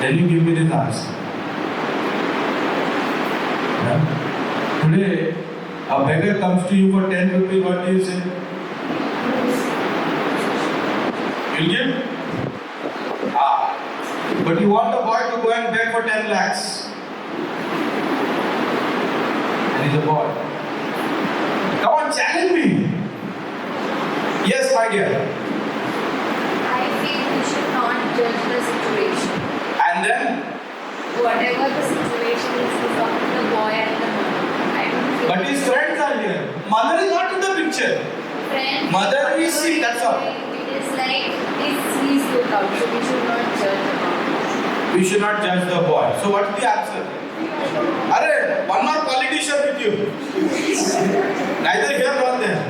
[SPEAKER 8] Then you give me this answer. Yeah? Today, a beggar comes to you for 10 rupees, what do you say? You'll give? But you want the boy to go and beg for 10 lakhs. And he's a boy. Come on, challenge me. Yes, my dear.
[SPEAKER 6] I feel we should not judge the situation.
[SPEAKER 8] And then?
[SPEAKER 6] Whatever the situation is up to the boy and the mother. I don't feel.
[SPEAKER 8] But his friends are here. Mother is not in the picture.
[SPEAKER 6] Friend,
[SPEAKER 8] Mother we see, that's all.
[SPEAKER 6] It is like he's looked out, so we should not judge about it.
[SPEAKER 8] We should not judge the boy. So what's the answer? Arre, one more politician with you. Neither here nor there.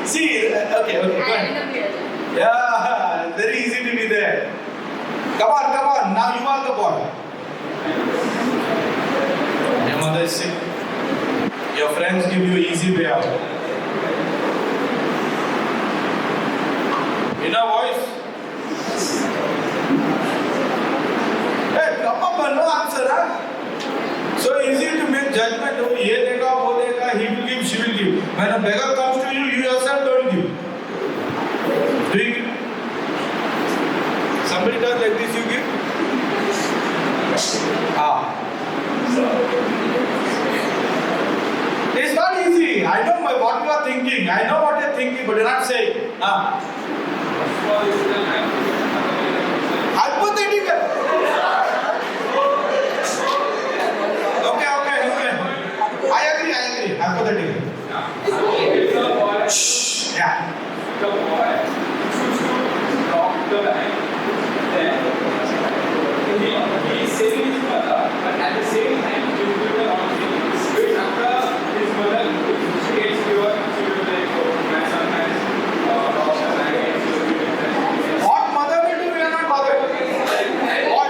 [SPEAKER 8] See, okay, go
[SPEAKER 6] I am in
[SPEAKER 8] ahead.
[SPEAKER 6] the middle.
[SPEAKER 8] Yeah, very easy to be there. Come on. Now you are the boy. Your mother is sick. Your friends give you easy way out. Inner voice. Hey, come on, no answer, huh? So easy to make judgment. Oh, ye dega, wo dega, he will give, she will give. When a beggar comes to you, you yourself don't give. Do you give? Somebody does like this, you give? It's not easy. I know what you are thinking. I know what you are thinking, but you're not saying. Hypothetical. Okay. I agree. Hypothetical. Shh. Yeah.
[SPEAKER 9] The boy chooses to rob the bank, then he is saving his mother, but at the same time he will do the wrong thing. Which after his mother gets pure, she will be like, oh, my son has robbed the bank, and she will be like that.
[SPEAKER 8] What mother will do? We are not bothered. What?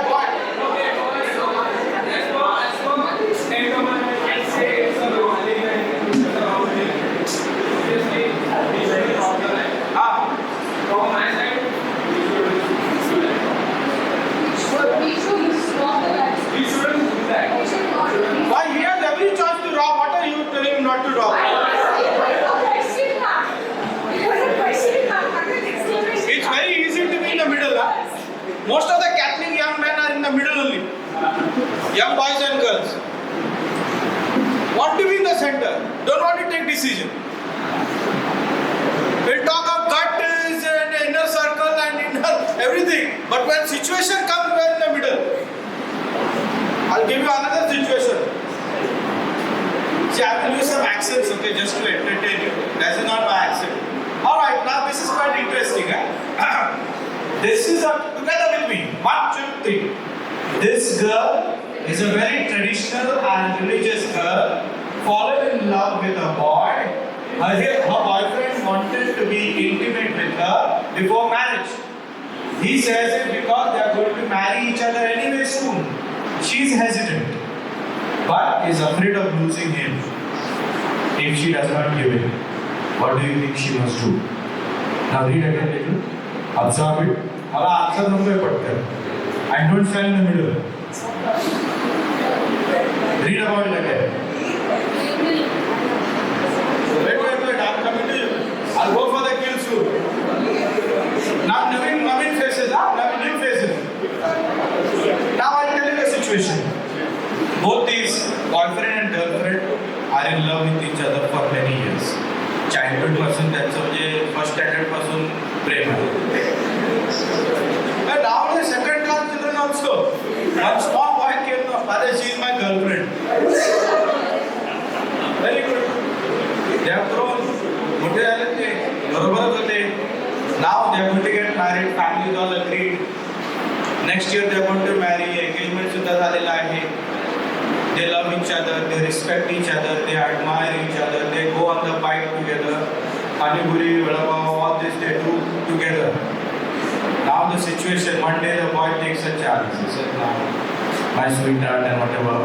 [SPEAKER 8] Why he has every choice to rob? What are you telling him not to rob? It's very easy to be in the middle. Huh? Most of the Catholic young men are in the middle only. Young boys and girls. Want to be in the center. Don't want to take decision. We'll talk of gut and inner circle and inner everything. But when situation comes, we're in the middle. I'll give you another situation. See, I will use some accents, okay, just to entertain you. That is not my accent. interesting. This is together with me. 1, 2, 3. This girl is a very traditional and religious girl, fallen in love with a boy. Her boyfriend wanted to be intimate with her before marriage. He says it because they are going to marry each other anyway soon. She is hesitant, but is afraid of losing him if she does not give in. What do you think she must do? Now read again little. Observe it. Now answer number and don't stand in the middle. Read about it again. Wait, I'm coming to you. I'll go for the kill soon. Now Naveen faces, Naveen new faces. Now I'll tell you the situation. Both these boyfriend and girlfriend are in love with each other for many years. Childhood पासून त्यांचं म्हणजे first standard पासून प्रेम आहे. And now the second class children also. One small boy came to father, she is my girlfriend. Very good. They have grown. मोठे झाले ते बरोबरच होते. Now they are going to get married. Families all agreed. Next year they are going to marry. Engagement सुद्धा झालेला आहे. They love each other, they respect each other, they admire each other, they go on the bike together. Pani Puri, Vada Pav, all this they do together. Now the situation, one day the boy takes a chance. He says, now, my sweetheart and whatever.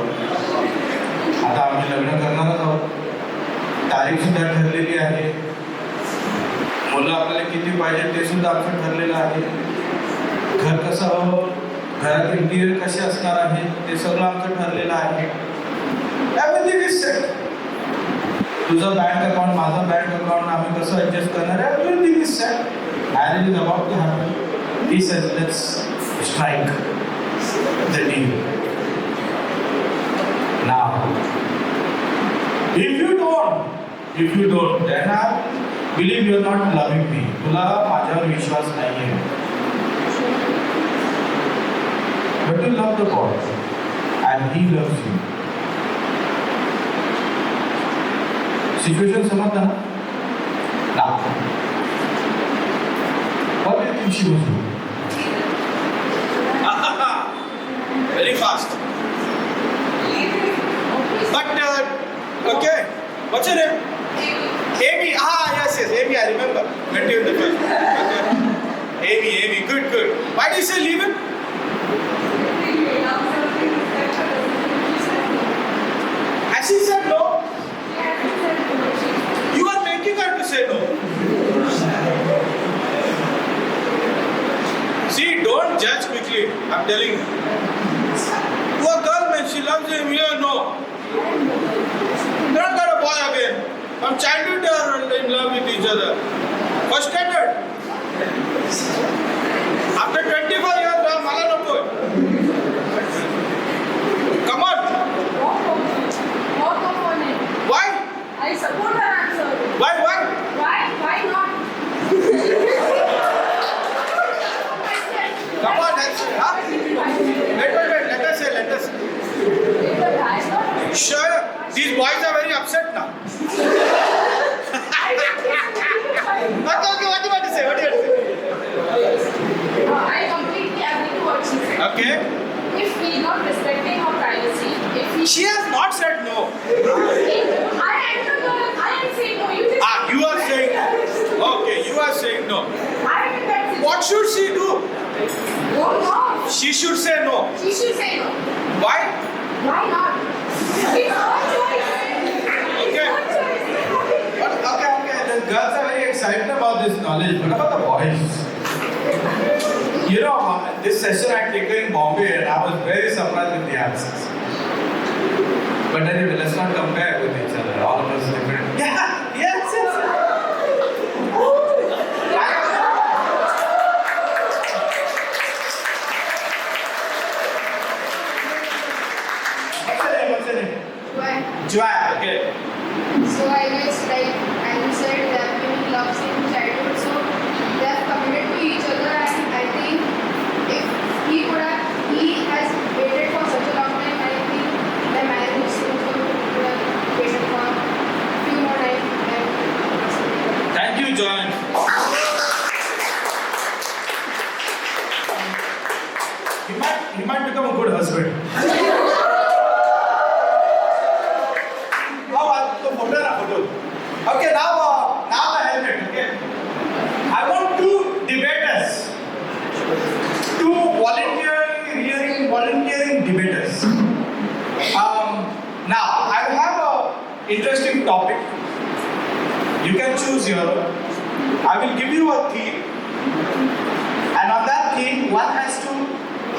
[SPEAKER 8] आता आम्ही लग्न करणारच आहोत. तारीख सुद्धा ठरलेली आहे. मुलं आपल्याला किती पाहिजे ते सुद्धा आमचं ठरलेलं आहे. घर कसं हवं, घरात इंटिरियर कसे असणार आहे ते सगळं आमचं ठरलेलं आहे. Everything is set. तुझं बँक अकाउंट, माझं बँक अकाउंट, आम्ही कसं ऍडजस्ट करणार आहे, everything is set. Marriage is about to happen. He says let's strike the deal. Now if you don't then I believe you are not loving me. तुला माझ्यावर विश्वास नाहीये. But you love the God and He loves you. Situation समझता ना? Now, what do you think she was doing? Very fast. But okay, what's your name? Amy. Yes, Amy. I remember. Met you in the first. Okay. Amy. Good. Why do you say leave him? Has she said no? You are making her to say no. See, don't judge quickly. I'm telling you. Poor girl, man, she loves him. Yeah, no. They don't got a boy again. From childhood, they are in love with each other. First standard. After 24 years, they are mala no. Come on. Why?
[SPEAKER 6] I support her answer.
[SPEAKER 8] Why?
[SPEAKER 6] Why not?
[SPEAKER 8] Come on, that's it. Huh? Wait. Let us say.
[SPEAKER 6] If the guy is not
[SPEAKER 8] Sure, these boys are very upset now. What do you want to say?
[SPEAKER 6] I completely agree to what she said.
[SPEAKER 8] Okay.
[SPEAKER 6] If he is not respecting her privacy, if he
[SPEAKER 8] She has not said no.
[SPEAKER 6] I am the girl, I am saying no. You just
[SPEAKER 8] You are saying okay. You are saying no.
[SPEAKER 6] I am in that situation.
[SPEAKER 8] What should she do?
[SPEAKER 6] Don't know.
[SPEAKER 8] She should say no.
[SPEAKER 6] She should say no.
[SPEAKER 8] Why?
[SPEAKER 6] Why not? It's her choice.
[SPEAKER 8] Okay.
[SPEAKER 6] It's her choice.
[SPEAKER 8] But okay. The girls are very excited about this knowledge. What about the boys? You know, this session I took in Bombay and I was very surprised with the answers. But anyway, let's not compare with each other. All of us are different. Yeah, yes. What's your name? Joanne, okay.
[SPEAKER 6] So I guess like as you said that when love in childhood, so they are committed to each other, and I think if he has waited for such a long time, I think the marriage is also would have waited for a few more time.
[SPEAKER 8] Thank you, Joanne. topic. You can choose your own. I will give you a theme, and on that theme, one has to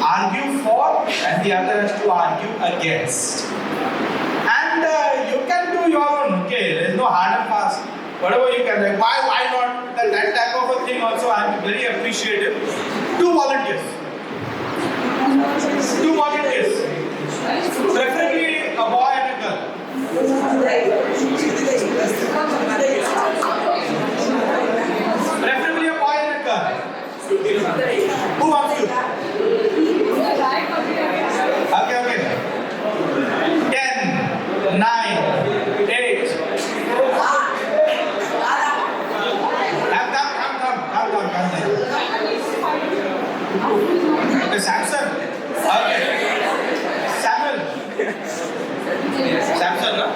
[SPEAKER 8] argue for and the other has to argue against. And you can do your own, okay? There is no hard and fast. Whatever you can, like, why not? That type of a thing also, I am very appreciative. 2 volunteers. 2 volunteers. Preferably a boy and a girl. Preferably a boy and a girl. Who wants to? Okay. 10, 9, 8. Come. Okay, Samson. Okay. Samuel, no?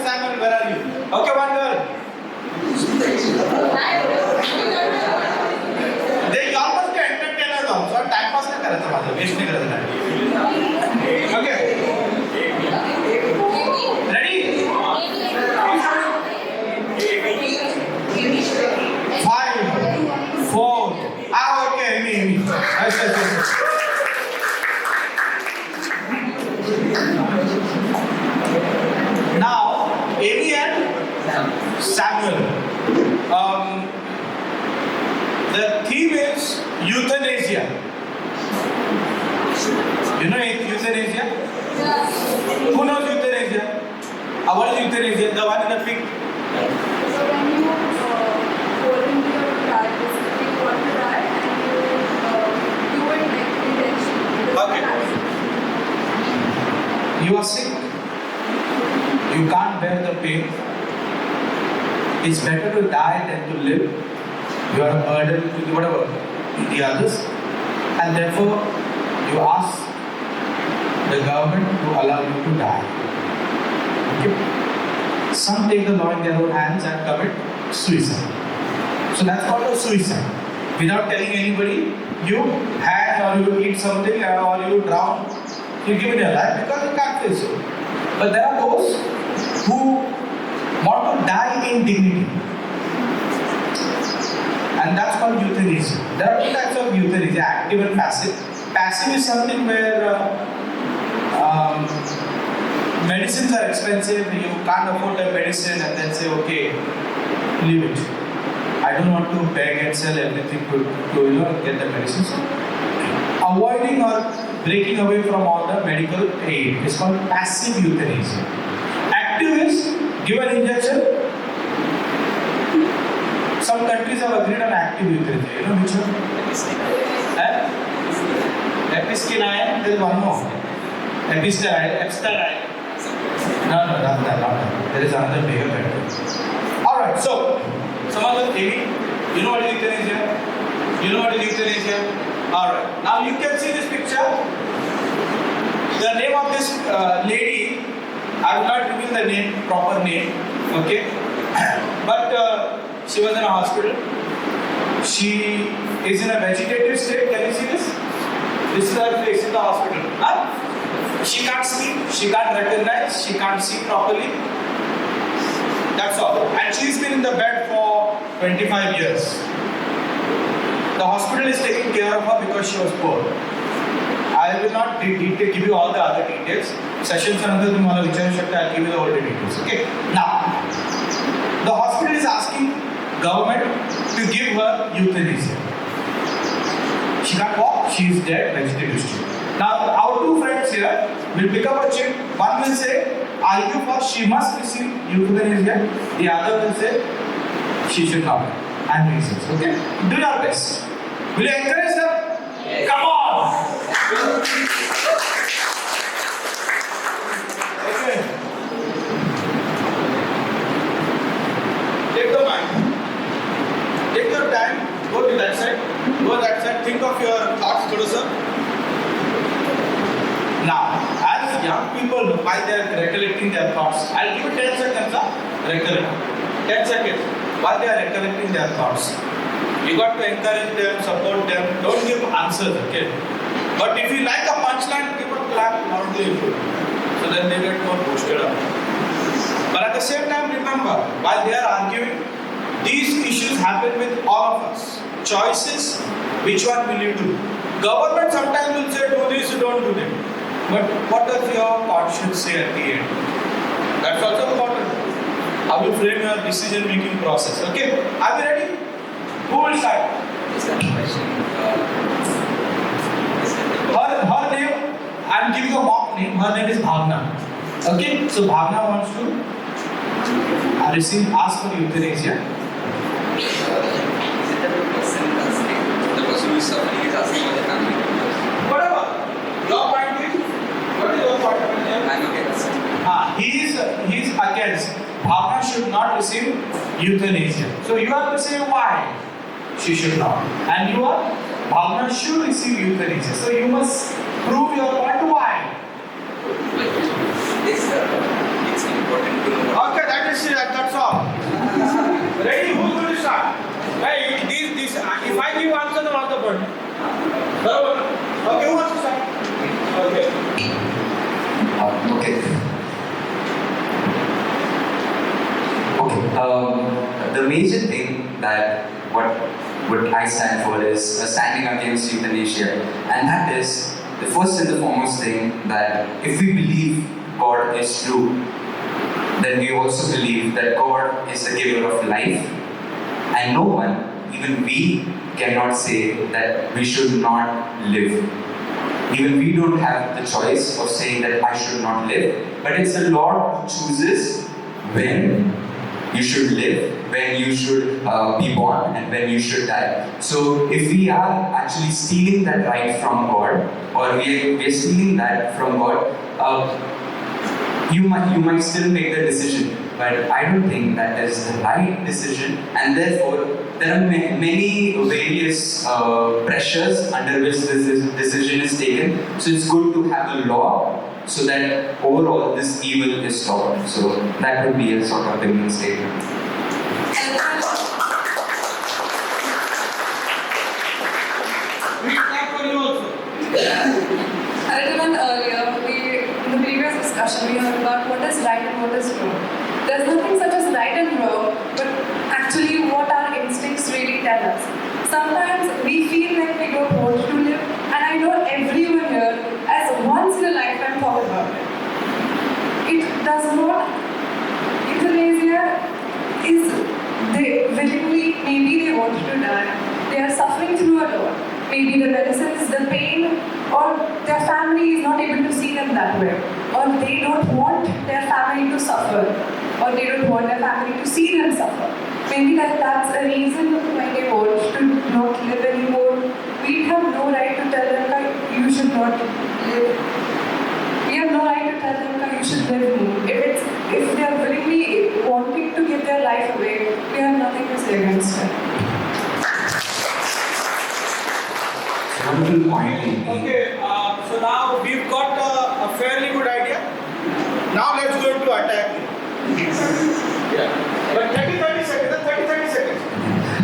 [SPEAKER 8] Samuel, where are you? Okay, one girl. They all must be entertainers also. Time pass नहीं करते मतलब, waste नहीं करते time. Okay. Ready? 5, 4. Okay, me. Yes. Now, Amy and Samuel. The theme is euthanasia. You know euthanasia? Who knows euthanasia? What is euthanasia? The one in the pink.
[SPEAKER 6] So when you volunteer to die, basically you want to die and you do it like intentionally.
[SPEAKER 8] Okay. You are sick. You can't bear the pain. It's better to die than to live. You are a burden to the others, and therefore you ask the government to allow you to die. Okay. Some take the law in their own hands and commit suicide. So that's called a suicide. Without telling anybody, you hang or you eat something or you drown. You give it your life because you can't face it. But there are those who want to die in dignity. And that's called euthanasia. There are 2 types of euthanasia, active and passive. Passive is something where medicines are expensive, you can't afford the medicine and then say, okay, leave it. I don't want to beg and sell everything to get the medicine. So, avoiding or breaking away from all the medical aid is called passive euthanasia. Active is give an injection. Some countries have agreed on active euthanasia. You know which one? Episkinine, there is one more. Epsteroid. No, not that. There is another bigger better. Alright, so, some other thing. You know what is euthanasia? Alright, now you can see this picture. The name of this lady, I will not reveal the proper name, okay? But she was in a hospital. She is in a vegetative state. Can you see this? This is her face in the hospital. She can't speak, she can't recognize, she can't see properly. That's all. And she's been in the bed for 25 years. The hospital is taking care of her because she was poor. I will not give you all the other details. Sessions another tomorrow, which I'll give you all the details. Okay. Now, the hospital is asking government to give her euthanasia. She can't walk, she is dead, vegetative state. Now, our 2 friends here will pick up a chick. One will say, argue for she must receive euthanasia. The other will say, she should not. And reasons. Okay? Do your best. Will you encourage them? Yes. Come on! Okay. Take the mic. Take your time. Go to that side. Think of your thoughts, closer. Now, as young people, while they are recollecting their thoughts, I'll give you 10 seconds, recollect. 10 seconds, while they are recollecting their thoughts. You got to encourage them, support them, don't give answers, okay? But if you like a punchline, give a clap loudly. So then they get more boosted up. But at the same time, remember, while they are arguing, these issues happen with all of us. Choices, which one will you do? Government sometimes will say, do this, don't do that. But what does your conscience say at the end? That's also important. How you frame your decision-making process. Okay, are we ready? Who will start?
[SPEAKER 10] Is that a question?
[SPEAKER 8] Her name, I'm giving a mock name. Her name is Bhavna. Okay, so Bhavna wants to ask for euthanasia.
[SPEAKER 10] Is it that the person who is suffering is asking for the family members?
[SPEAKER 8] Whatever. Your point is, what is your point of view?
[SPEAKER 10] I'm against.
[SPEAKER 8] He is against. Bhavna should not receive euthanasia. So you have to say why she should not. And you are, Bhavna should receive euthanasia. So you must prove your point why.
[SPEAKER 10] It's important to know.
[SPEAKER 8] Okay, that's all. Ready? Who's going to start? Hey, this, if I give answer, then answer point. Okay, who wants to start? Okay.
[SPEAKER 11] The major thing that what I stand for is standing against euthanasia, and that is the first and the foremost thing that if we believe God is true, then we also believe that God is the giver of life, and no one, even we, cannot say that we should not live. Even we don't have the choice of saying that I should not live, but it's the Lord who chooses when you should live, when you should be born, and when you should die. So if we are actually stealing that right from God, or we are stealing that from God, you might still make the decision, but I don't think that is the right decision, and therefore there are many various pressures under which this decision is taken. So it's good to have a law so that overall this evil is stopped. So that would be a sort of beginning statement.
[SPEAKER 8] We clap for you also.
[SPEAKER 3] I remember earlier, in the previous discussion, we heard about what is right and what is wrong. There's nothing such as right and wrong, but actually what our instincts really tell us. Sometimes we feel like we don't want to live, and I know everyone here has once in a lifetime thought about it. It does not. Euthanasia is they willingly, maybe they want to die. They are suffering through a lot. Maybe the medicines, the pain, or their family is not able to see them that way. Or they don't want their family to suffer. Or they don't want their family to see them suffer. Maybe that's a reason why they want to not live anymore. We have no right to tell them that you should not live. We have no right to tell them that you should live more. If they are willingly wanting to give their life away, we have nothing to say against it.
[SPEAKER 11] Wonderful point.
[SPEAKER 8] Okay, so now we've got a fairly good idea. Now let's go into attack. Yeah. But 30 seconds.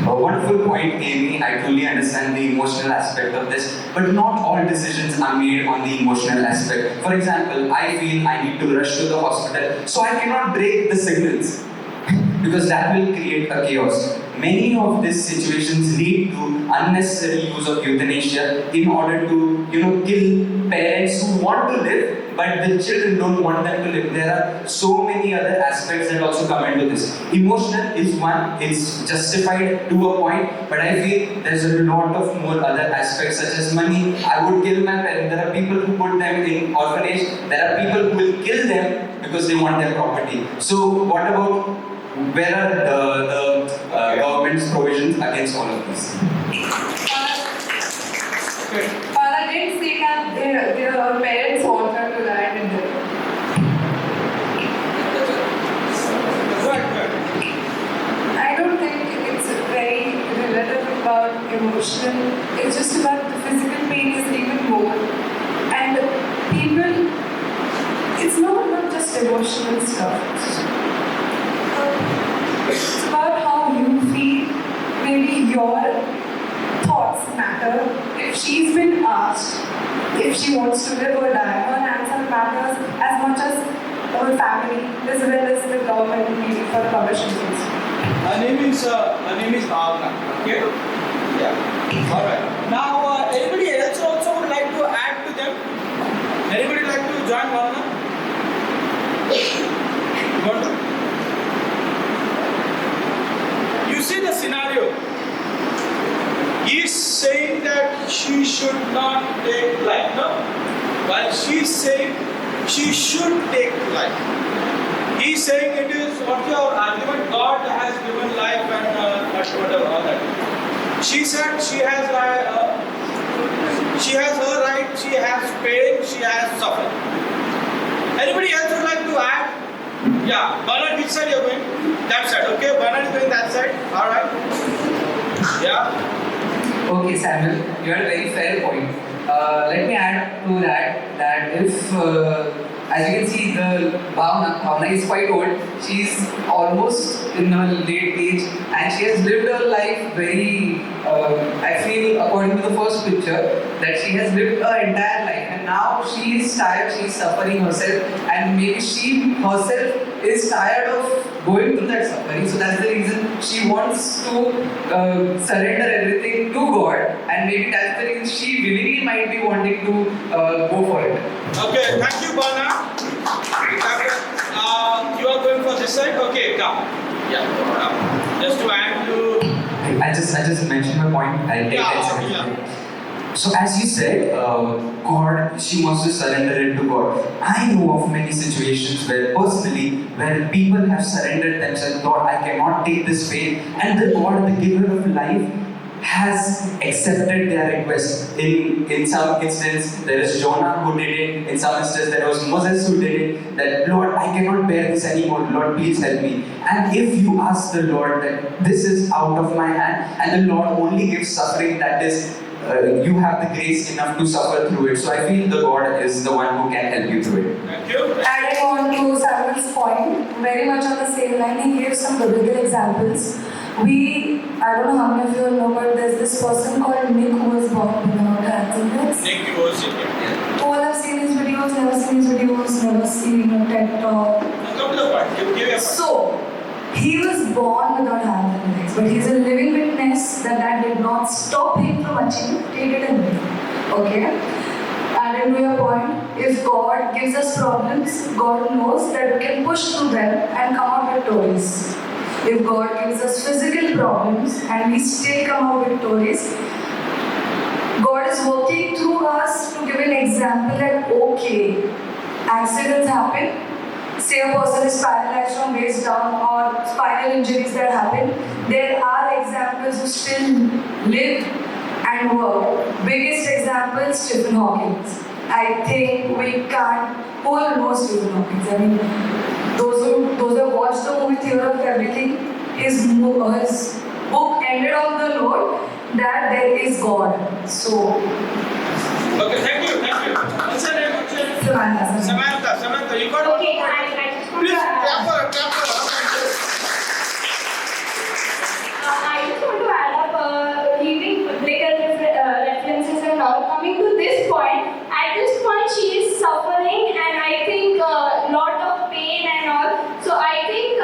[SPEAKER 11] A wonderful point, Amy. I truly understand the emotional aspect of this, but not all decisions are made on the emotional aspect. For example, I feel I need to rush to the hospital, so I cannot break the signals because that will create a chaos. Many of these situations lead to unnecessary use of euthanasia in order to, kill parents who want to live, but the children don't want them to live. There are so many other aspects that also come into this. Emotional is one, it's justified to a point, but I feel there's a lot of more other aspects such as money. I would kill my parents. There are people who put them in orphanage. There are people who will kill them because they want their property. So what about, where are the government's provisions against all of this?
[SPEAKER 3] Father did say that their parents want her to die in there. I don't think it's very relative about emotional. It's just about the physical pain is even more. And people, it's not just emotional stuff. It's about how you feel. Maybe your thoughts matter. If she's been asked if she wants to live or die, her answer matters as much as whole family, as well as the government maybe for the permissions also.
[SPEAKER 8] Her name is Bhavna. Okay. Yeah. All right. Now, anybody else also would like to add to them? Anybody like to join Bhavna? You want to? You see the scenario. He is saying that she should not take life, no? While she is saying she should take life. He is saying it is what's your argument? God has given life and whatever all that. She said she has her right, she has pain, she has suffering. Anybody else would like to add? Yeah, Bernard, which side you are going? That side, okay? Bernard is going that side. All right. Yeah.
[SPEAKER 7] Okay, Samuel, you had a very fair point. Let me add to that if, as you can see, the Bhavna is quite old. She's almost in her late age, and she has lived her life very. I feel, according to the first picture, that she has lived her entire life, and now she is tired. She is suffering herself, and maybe she herself is tired of going through that suffering. So that's the reason she wants to surrender everything to God, and maybe that's the reason she willingly might be wanting to go for it.
[SPEAKER 8] Okay, thank you, Bana. You are going for this side? Okay, come. Yeah. Just to add to.
[SPEAKER 11] I just mentioned my point. I'll take it.
[SPEAKER 8] Yeah.
[SPEAKER 11] So as you said, God, she wants to surrender it to God. I know of many situations where personally, where people have surrendered themselves, Lord, I cannot take this pain, and the God, the giver of life, has accepted their request. In some instance, there is Jonah who did it. In some instance, there was Moses who did it. That, Lord, I cannot bear this anymore. Lord, please help me. And if you ask the Lord that this is out of my hand, and the Lord only gives suffering, that is, you have the grace enough to suffer through it. So I feel the God is the one who can help you through it.
[SPEAKER 8] Thank you.
[SPEAKER 3] Adding on to Samuel's point, very much on the same line, he gave some biblical examples. I don't know how many of you know, but there's this person called Nick who was born without hands and legs.
[SPEAKER 8] Nick was in here.
[SPEAKER 3] All have seen his videos, never seen his videos, never seen a TED talk.
[SPEAKER 8] Come to the point. Give your point.
[SPEAKER 3] So, he was born without hands and legs, but he's a living witness that did not stop him from achieving what he did anyway. Okay? Adding to your point, if God gives us problems, God knows that we can push through them and come out victorious. If God gives us physical problems and we still come out victorious, God is working through us to give an example that, okay, accidents happen. Say a person is paralyzed from waist down or spinal injuries that happen. There are examples who still live and work. Biggest example, Stephen Hawking. I think we can't, who all know Stephen Hawking? I mean, those who have watched the movie Theory of Everything, his book ended on the note that there is God. So,
[SPEAKER 8] Okay, thank you. What's your name? Samantha, you got
[SPEAKER 2] Okay, I just want
[SPEAKER 8] Please
[SPEAKER 2] to
[SPEAKER 8] clap for her.
[SPEAKER 2] I just want to add up, leaving biblical references and all. Coming to this point, at this point she is suffering and I think lot of pain and all. So I think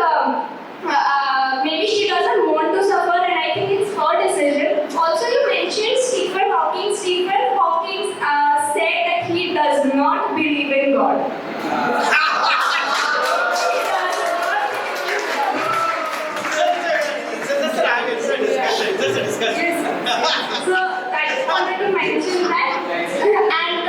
[SPEAKER 2] maybe she doesn't want to suffer and I think it's her decision. Also you mentioned Stephen Hawking. Stephen Hawking said that he does not believe in God.
[SPEAKER 8] That's a discussion.
[SPEAKER 2] So I just wanted to mention that. And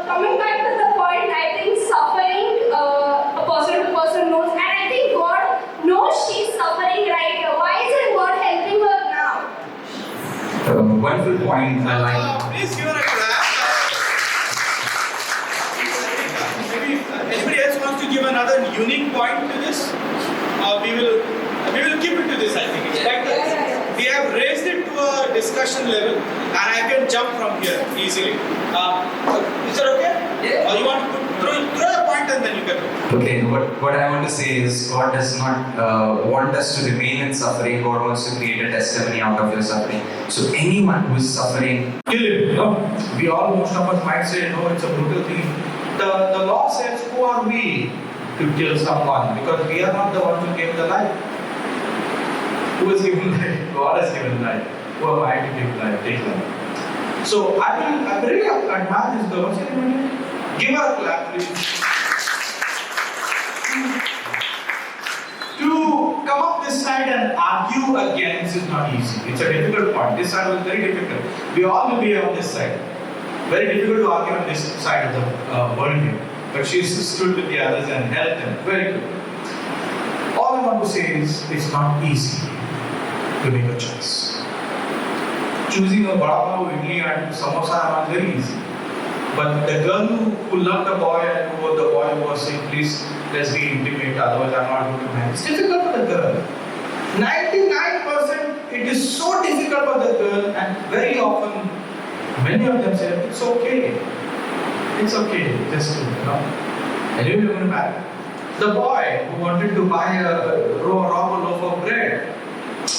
[SPEAKER 2] coming back to the point, I think suffering, a person to person knows, and I think God knows she's suffering right here. Why isn't God helping her now?
[SPEAKER 11] Wonderful point.
[SPEAKER 8] Please give her a clap. Maybe anybody else wants to give another unique point to this? We will keep it to this, I think. It's like this. We have raised it to a discussion level and I can jump from here easily. Is that okay?
[SPEAKER 7] Yeah.
[SPEAKER 8] Or you want to throw a point and then you can.
[SPEAKER 11] Okay, what I want to say is God does not want us to remain in suffering. God wants to create a testimony out of your suffering. So anyone who is suffering,
[SPEAKER 8] Kill him. No? We all, most of us might say, no, it's a brutal thing. The law says, who are we to kill someone because we are not the ones who gave the life. Who has given life? God has given life. Who am I to give life? Take life. So I really admire this girl. What's her name? Give her a clap, please. To come up this side and argue against is not easy. It's a difficult point. This side was very difficult. We all will be on this side. Very difficult to argue on this side of the world here. But she stood with the others and helped them. Very good. All I want to say is it's not easy to make a choice. Choosing a vada pav, idli and samosa is very easy. But the girl who loved the boy and who the boy was saying, please, let's be intimate, otherwise I'm not going to marry. It's difficult for the girl. 99% it is so difficult for the girl, and very often many of them say, it's okay. It's okay, just to, anyway you're going to marry. The boy who wanted to buy a rob a loaf of bread,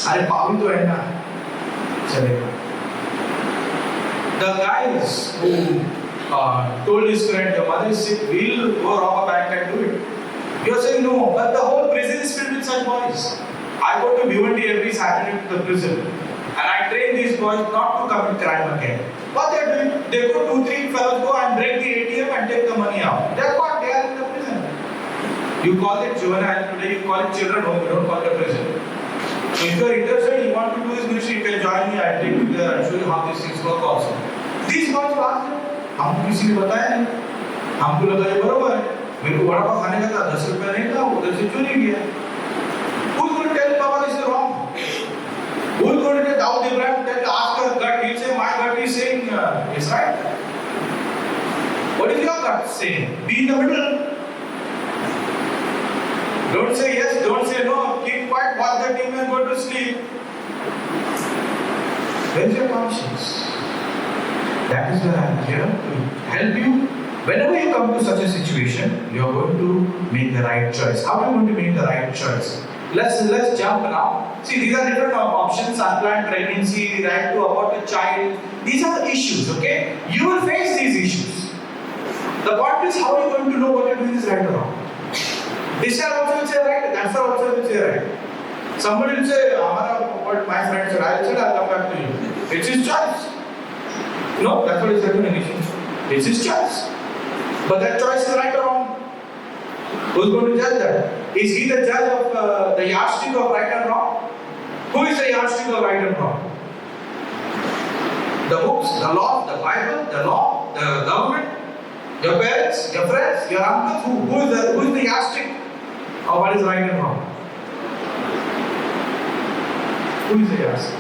[SPEAKER 8] अरे पावी तो है ना, चलेगा. The guys who told his friend, your mother is sick, we'll go rob a bank and do it. You're saying no, but the whole prison is filled with such boys. I go to Bhiwandi every Saturday to the prison, and I train these boys not to commit crime again. What they are doing? They go 2-3 fellows go and break the ATM and take the money out. They are caught. They are in the prison. You call it juvenile today. You call it children home. You don't call it a prison. So if you are interested, you want to do this ministry, you can join me. I'll take you there and show you how these things work also. These boys ask them. हमको किसी ने बताया नहीं, हमको लगा ये बरोबर है, मेरे को वड़ा पाव खाने का था, 10 रुपया नहीं था, उधर से चोरी किया. Who's going to tell Papa this is wrong? Who's going to tell Daud Ibrahim, ask her gut, he'll say my gut is saying it's right. What is your gut saying? Be in the middle. Don't say yes, don't say no, keep quiet, watch the TV and go to sleep. Where is your conscience? That is where I am here to help you. Whenever you come to such a situation, you are going to make the right choice. How are you going to make the right choice? Let's jump now. See, these are different options: unplanned pregnancy, right to abort a child. These are issues, okay? You will face these issues. The point is, how are you going to know what you're doing is right or wrong? This side also will say right, that side also will say right. Somebody will say, what my friend said, I said, I'll come back to you. It's his choice. No, that's what is happening in English. It's his choice. But that choice is right or wrong? Who's going to judge that? Is he the judge of the yardstick of right and wrong? Who is the yardstick of right and wrong? The books, the law, the Bible, the law, the government, your parents, your friends, your uncles. Who is the yardstick of what is right and wrong? Who is the yardstick?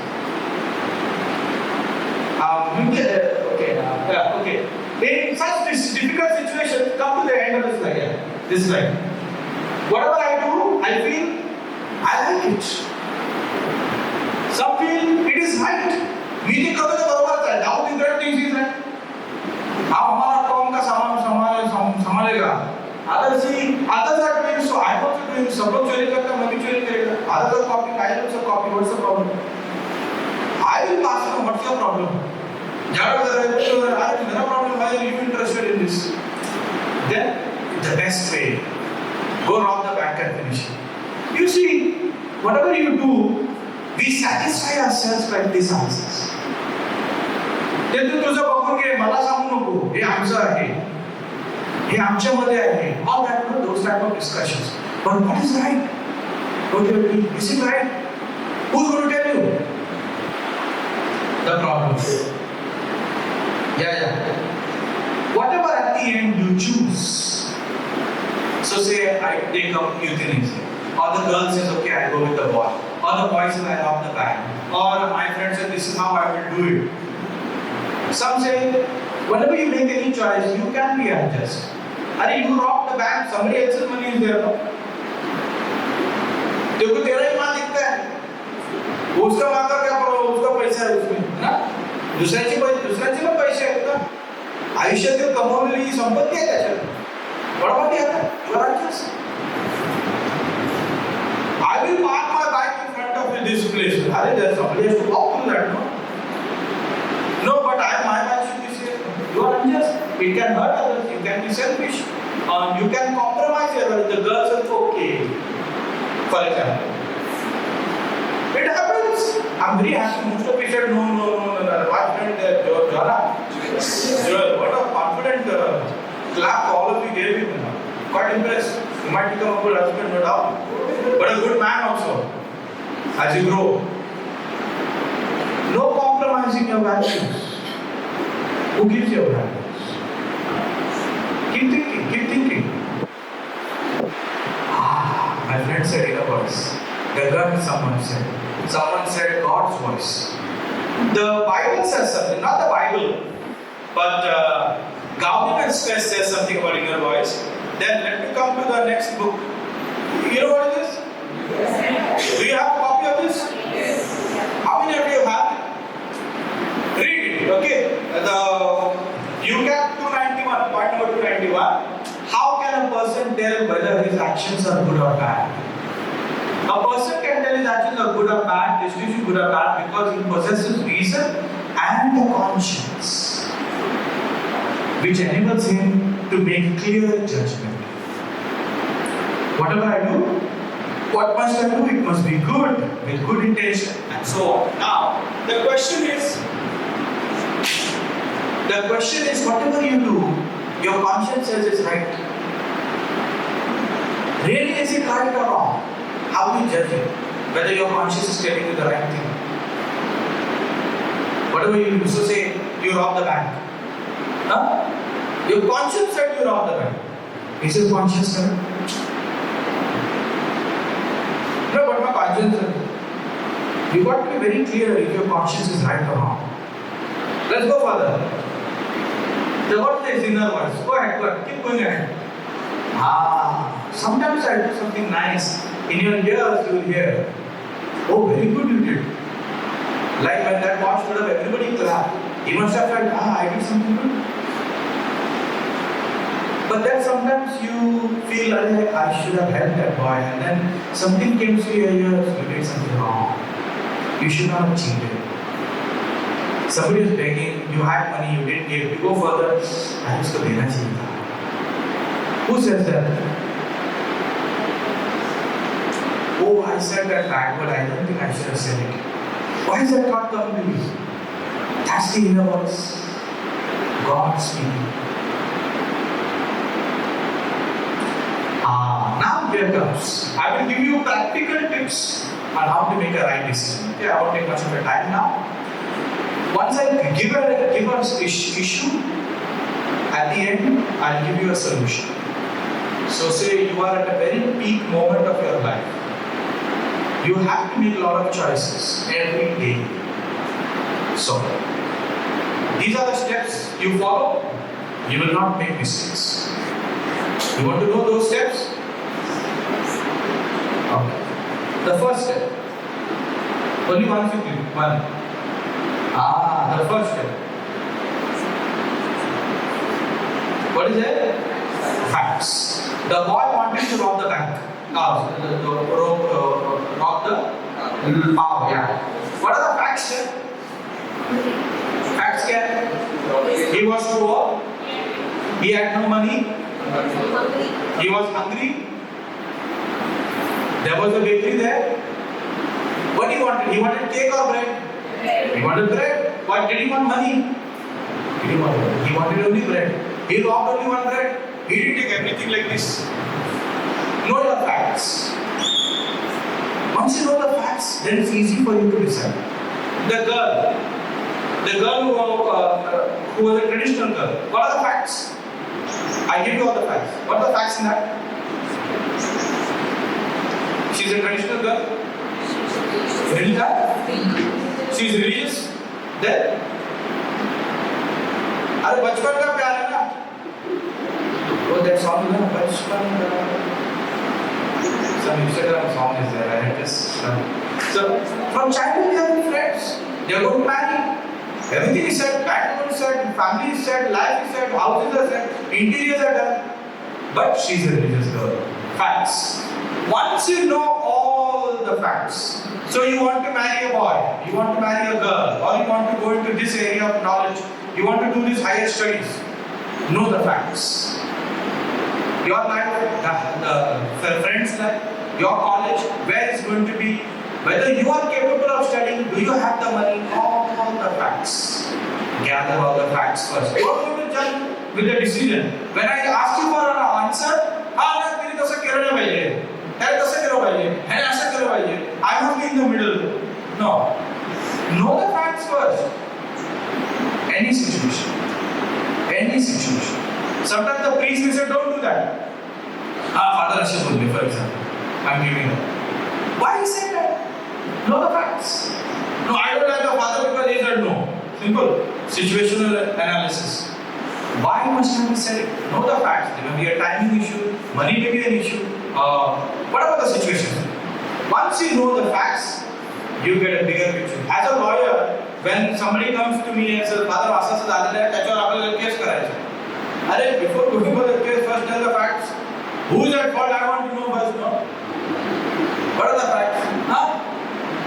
[SPEAKER 8] Okay. In such difficult situations, come to the end of the slide. This slide. Whatever I do, I feel I like it. Some feel it is right. Meeting करो तो बराबर है. Doubt is that things is right. आप हमारा कौम का सामान संभालेगा. Others are doing so. I am also doing. सब लोग चोरी करते हैं, मैं भी चोरी करेगा. Others are copying. I will also copy. What's the problem? I will ask you, what's your problem? No problem. Why are you interested in this? Then the best way, go rob the bank and finish it. You see, whatever you do, we satisfy ourselves by these answers. ते तू तुझं बघून घे, मला सांगू नको. हे आमचं आहे. हे आमच्यामध्ये आहे. All that, those type of discussions. But what is right? Okay, is it right? Who's going to tell you? The problem. Yeah. Whatever at the end you choose. So say I take up euthanasia. Or the girl says, okay, I go with the boy. Or the boy says, I rob the bank. Or my friend says, this is how I will do it. Some say, whenever you make any choice, you can be unjust. You rob the bank, somebody else's money is there. No? देखो तेरा ही माँ दिखता है. उसका माँ का क्या problem? उसका पैसा है उसमें, ना? दुसऱ्याचे पण पैसे आहेत ना. आयुष्यातील कमवलेली संपत्ती आहे त्याच्यात. बरोबर आहे आता. You are unjust. I will park my bike in front of this place. There somebody has to walk through that, no? No, but my bike should be safe. You are unjust. It can hurt others. You can be selfish. You can compromise your value. The girls are okay. For example. It happens. I'm very happy. Most of you said no. What friend Joanna? Joel, what a confident clap all of you gave him. Quite impressed. You might become a good husband, no doubt. But a good man also. As you grow. No compromising your values. Who gives your values? Keep thinking. My friend said in a voice. The God someone said. Someone said God's voice. The Bible says something, not the Bible, but government says something about inner voice. Then let me come to the next book. You know what it is? Yes. Do you have a copy of this? Yes. How many of you have it? Read it, okay? You get 291, point number 291. How can a person tell whether his actions are good or bad? A person can tell his actions are good or bad, distribution good or bad, because he possesses reason and the conscience, which enables him to make clear judgment. Whatever I do, what must I do? It must be good, with good intention, and so on. Now, the question is, whatever you do, your conscience says it's right. Really, is it right or wrong? How do you judge it? Whether your conscience is telling you the right thing. Whatever you do, so say you rob the bank. Huh? Your conscience said you rob the bank. Is your conscience correct? No, but my conscience said. You got to be very clear if your conscience is right or wrong. Let's go further. What is inner voice? Go ahead, keep going ahead. Sometimes I do something nice. In your ears, you will hear, oh, very good you did. Like when that boy stood up, everybody clapped. He must have felt, I did something good. But then sometimes you feel like I should have helped that boy, and then something came to your ears, you did something wrong. You should not have cheated. Somebody is begging, you had money, you didn't give. You go further, I usko dena chahiye tha. Who says that? Oh, I said that bad word, I don't think I should have said it. Why is that thought coming to me? That's the inner voice. God speaking. Now here comes. I will give you practical tips on how to make a right decision. Okay, I won't take much of your time now. Once I give us issue, at the end, I'll give you a solution. So say you are at a very peak moment of your life. You have to make a lot of choices every day. So, these are the steps you follow. You will not make mistakes. You want to know those steps? Okay. The first step. Only one thing. One. The first step. What is it? Facts. The boy wanted to rob the bank. Rob the power, yeah. What are the facts here? Facts here. He was poor. He had no money. He was hungry. There was a bakery there. What he wanted? He wanted cake or bread? He wanted bread. Why did he want money? He didn't want bread. He wanted only bread. He robbed only one bread. He didn't take everything like this. Know your facts. Once you know the facts, then it's easy for you to decide. The girl who was a traditional girl. What are the facts? I give you all the facts. What are the facts in that? She's a traditional girl. Religious? She's religious. Then? अरे बचपन का प्यार है ना? Oh, that song is ना बचपन का. Some Instagram song is there. I just so from childhood they are friends. They are going to marry. Everything is set. Background is set. Family is set. Life is set. Houses are set. Interiors are done. But she's a religious girl. Facts. Once you know all the facts, so you want to marry a boy, you want to marry a girl, or you want to go into this area of knowledge, you want to do this higher studies, know the facts. Your life, the friend's life, your college, where is going to be, whether you are capable of studying, do you have the money, all the facts. Gather all the facts first. You are going to judge with the decision. When I ask you for an answer, I must be in the middle. No. Know the facts first. Any situation. Any situation. Sometimes the priest will say, don't do that. Father Ashish told me, for example. I'm giving up. Why he said that? Know the facts. No, I don't like the father because he said no. Simple. Situational analysis. Why must I be said it? Know the facts. There may be a timing issue, money may be an issue, whatever the situation. Once you know the facts, you get a bigger picture. As a lawyer, when somebody comes to me and says, Father, Asa se zyada hai, त्याच्यावर आपल्याला case करायची. अरे, before going for the case, first tell the facts. Who is at fault? I want to know first. No? What are the facts? Huh?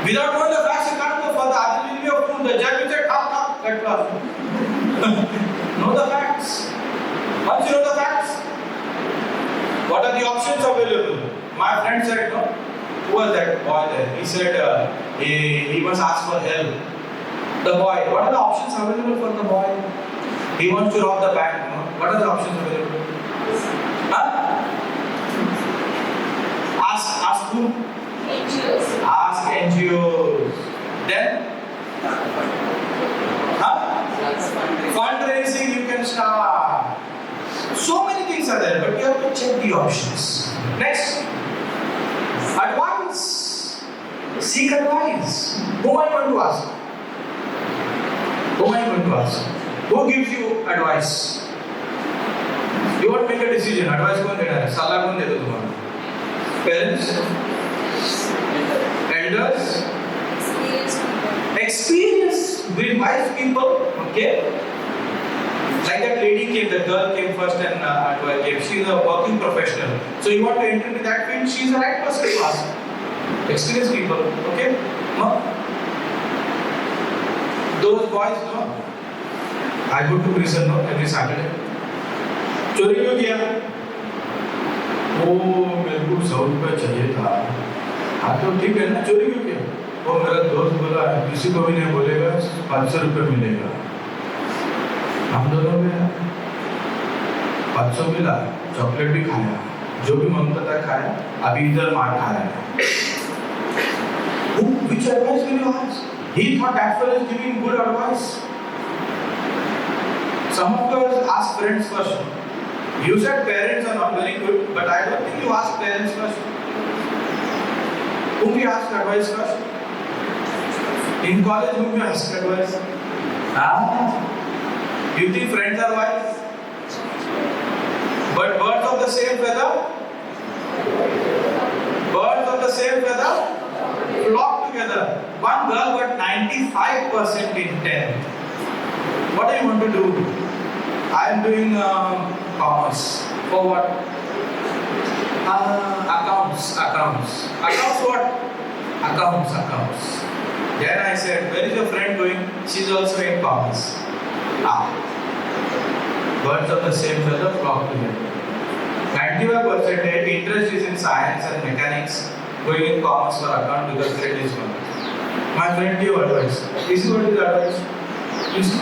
[SPEAKER 8] Without knowing the facts, you can't go further. Other will be a fool. The judge will say, cut class. Know the facts. Once you know the facts, what are the options available? My friend said, no. Who was that boy there? He said he must ask for help. The boy, what are the options available for the boy? He wants to rob the bank. No? What are the options available? Huh? Ask who?
[SPEAKER 6] NGOs.
[SPEAKER 8] Ask NGOs. Then? Huh? Fundraising you can start. So many things are there, but you have to check the options. Next. Advice. Seek advice. Who am I going to ask? Who am I going to ask? Who gives you advice? You want to make a decision. Advice कौन देना है? सलाह कौन देता तुम्हारा? Parents? Elders? Experienced with wise people. Okay. Like that lady came, the girl came first and advice. She is a working professional. So you want to enter into that field, she is the right person to ask. Experienced people. Okay? No? Those boys, no? I go to prison, no? Every Saturday. चोरी क्यों किया? वो मेरे को 100 रुपये चाहिए था. हाँ तो ठीक है ना, चोरी क्यों किया? वो मेरा दोस्त बोला किसी को भी नहीं बोलेगा, 500 रुपये मिलेगा. हम दोनों में 500 मिला, चॉकलेट भी खाया, जो भी मन करता खाया, अभी इधर मार खाया. Which advice will you ask? He thought that fellow is giving good advice. Some of us ask friends first. You said parents are not very good, but I don't think you ask parents first. Whom you ask advice first? In college, whom you ask advice? You think friends are wise? But birds of the same feather? Birds of the same feather flock together. One girl got 95% in 10. What do you want to do? I am doing commerce. For what? Accounts. Accounts what? Accounts. Then I said, where is your friend going? She is also in commerce. Birds of the same feather flock together. 95% interest is in science and mechanics, going in commerce for account because friend is commerce. My friend gave advice. This is what is advice. Listen.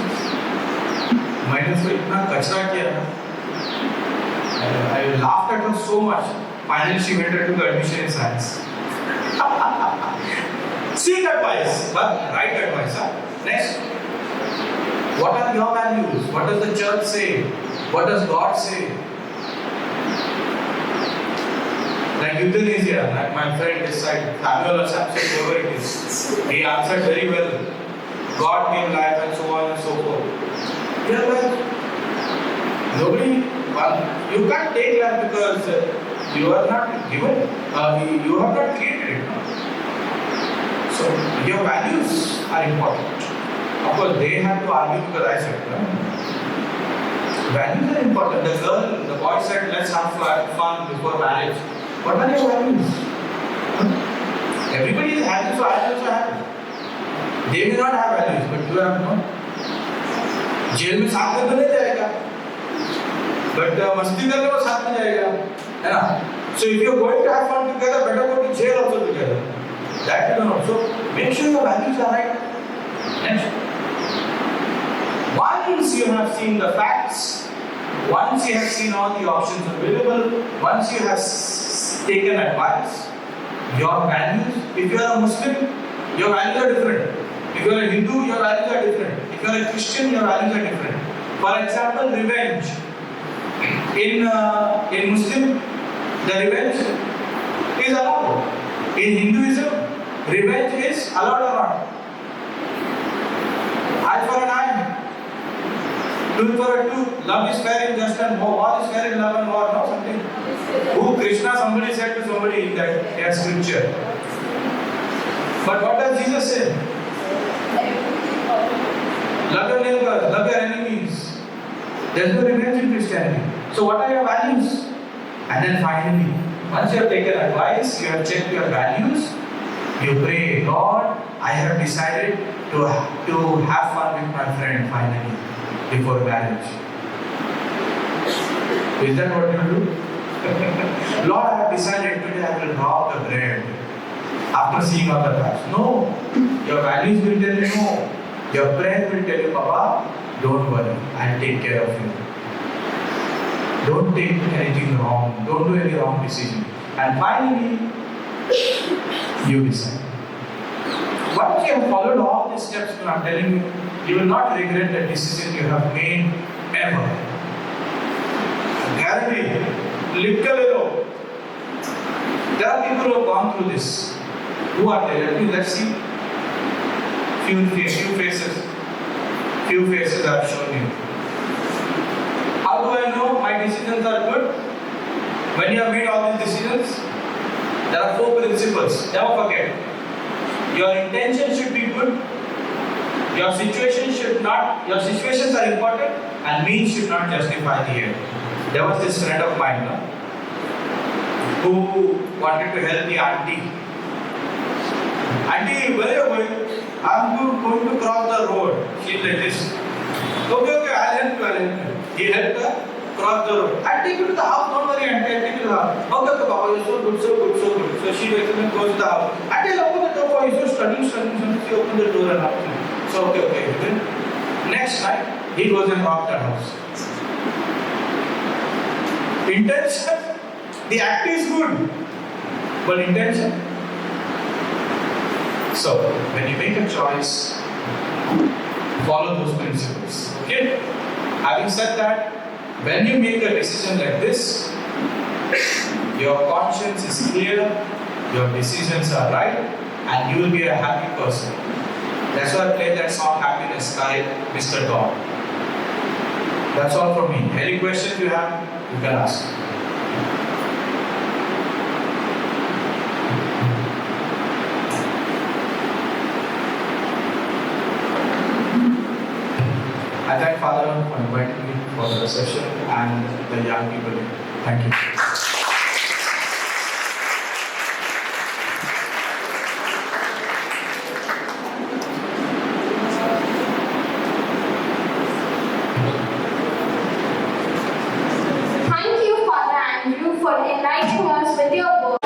[SPEAKER 8] मैंने उसको इतना कचरा किया ना. I laughed at her so much. Finally, she went and took admission in science. Seek advice, but right advice. Next. What are your values? What does the church say? What does God say? Like euthanasia, like my friend decided, Samuel or Samson, whoever it is. He answered very well. God gave life and so on and so forth. You are like, you can't take life because you are not given, you have not created it. So your values are important. Of course, they have to argue because I said, values are important. The boy said, let's have fun before marriage. What are your values? Everybody is happy, so I also have. They may not have values, but you have no. Jail में साथ में तो नहीं जाएगा, but मस्ती करके वो साथ में जाएगा. So if you're going to have fun together, better go to jail also together. That you don't know. So make sure your values are right. Next. Once you have seen the facts, once you have seen all the options available, once you have taken advice, your values, if you are a Muslim, your values are different. If you are a Hindu, your values are different. If you are a Christian, your values are different. For example, revenge. In Muslim, the revenge is allowed. In Hinduism, revenge is allowed or not? Eye for an eye, tooth for a tooth. Love is fair in just and war is fair in love and war. No, something. Who Krishna? Somebody said to somebody in that scripture. But what does Jesus say? Love your neighbors, love your enemies. There is no revenge in Christianity. So what are your values? And then finally, once you have taken advice, you have checked your values, you pray, God, I have decided to have fun with my friend finally before marriage. Is that what you do? Lord, I have decided today I will drop the bread after seeing all the facts. No, your values will tell you no. Your prayer will tell you, Papa, don't worry, I'll take care of you. Don't take anything wrong. Don't do any wrong decision. And finally, you decide. Once you have followed all these steps, I'm telling you, you will not regret the decision you have made ever. Guarantee. Little. There are people who have gone through this. Who are they? Let's see. Few faces. Few faces I've shown you. How do I know my decisions are good? When you have made all these decisions, there are 4 principles. Never forget. Your intention should be good. Your situations are important, and means should not justify the end. There was this friend of mine who wanted to help the auntie. Auntie, where are you going? I'm going to cross the road. She's like this. Okay, I'll help you. He helped her cross the road. I'll take you to the house, don't worry, auntie, I'll take you to the house. Okay, Papa, you're so good. So she goes to the house. Auntie, I'll open the door for you. So studying. She opened the door and out. So, okay. Then, next night, he goes and robbed the house. Intention, the act is good, but intention. So, when you make a choice, follow those principles. Okay? Having said that, when you make a decision like this, your conscience is clear, your decisions are right, and you will be a happy person. That's why I played that song Happiness by Mr. God. That's all from me. Any questions you have, you can ask. I thank Father for inviting me for the session and the young people. Thank you.
[SPEAKER 2] Thank you, Father Andrew, for enlightening us with your word.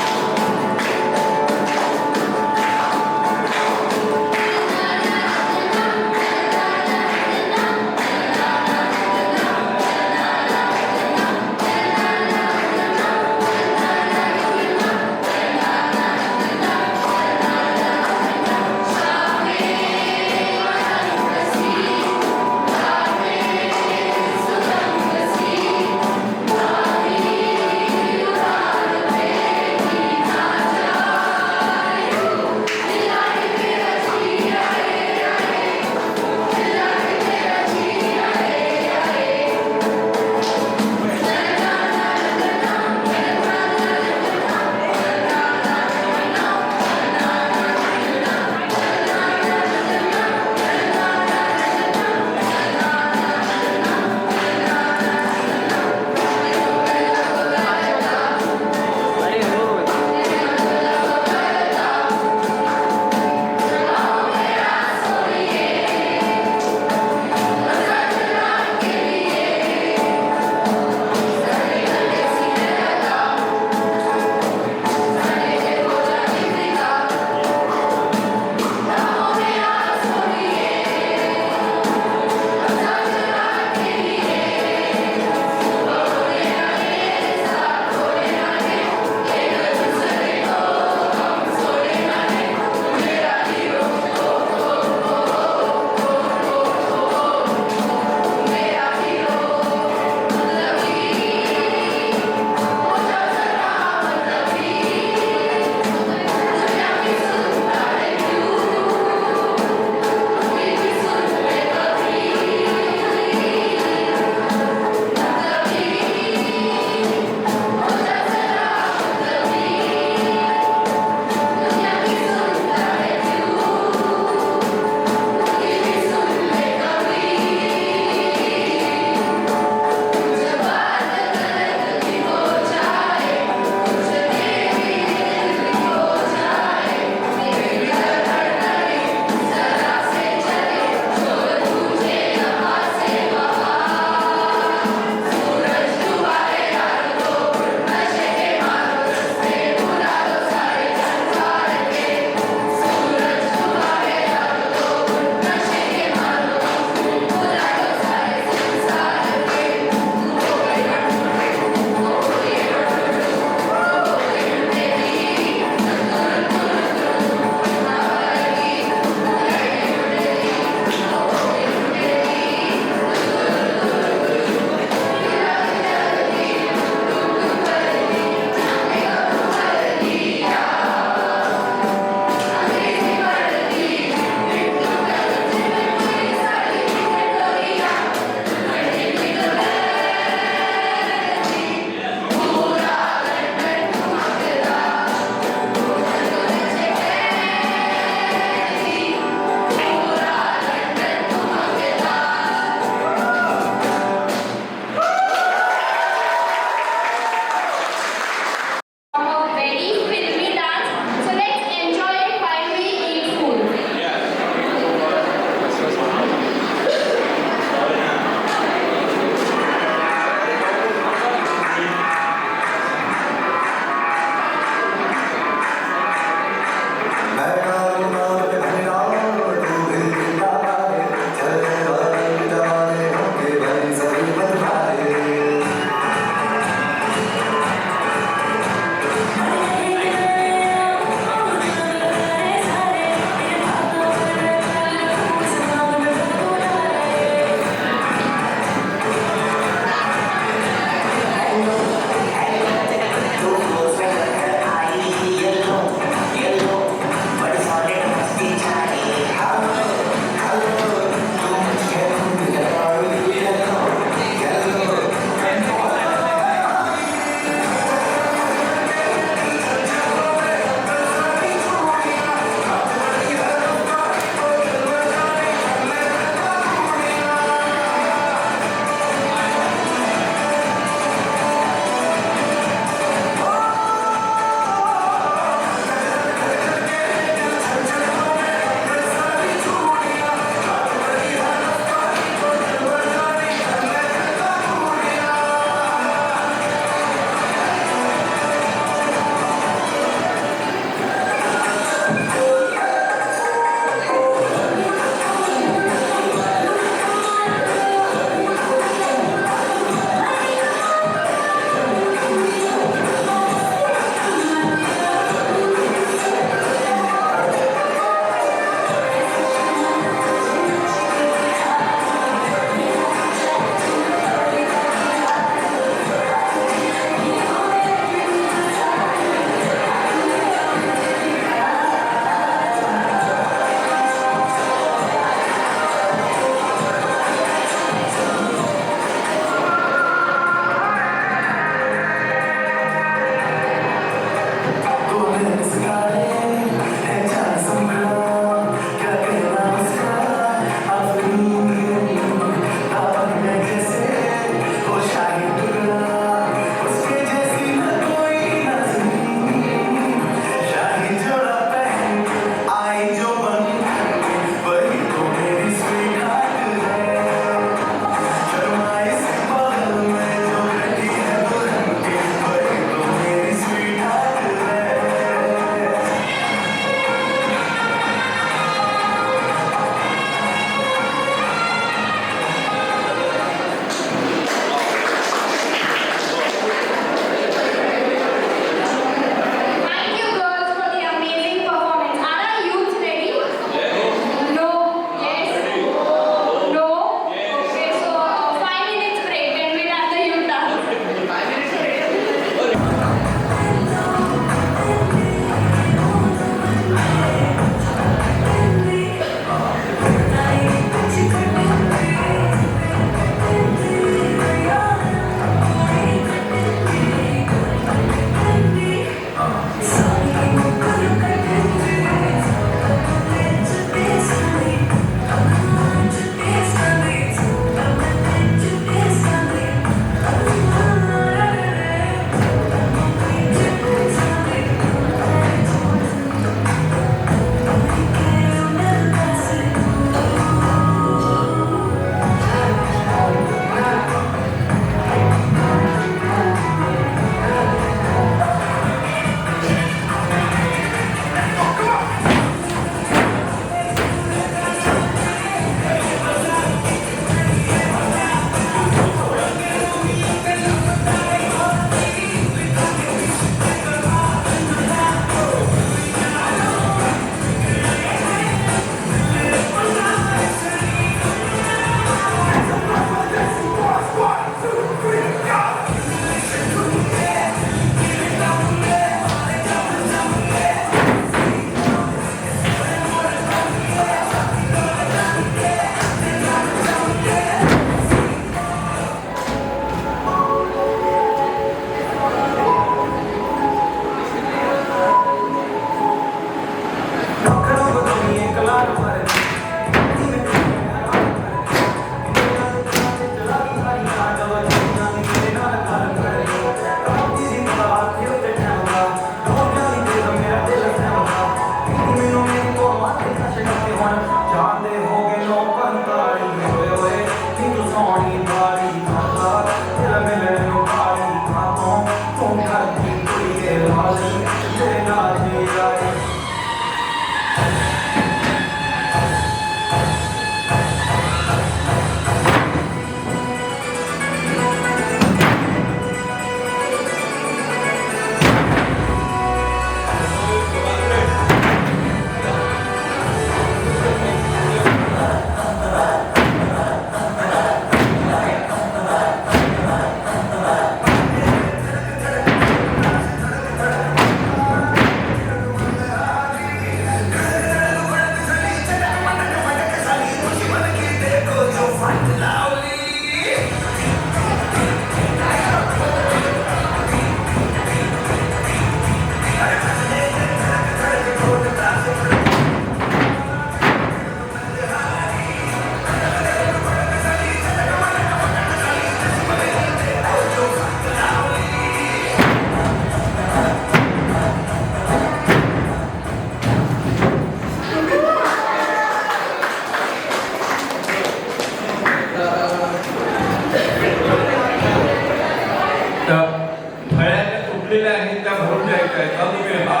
[SPEAKER 9] ऐकायचा तुम्ही हा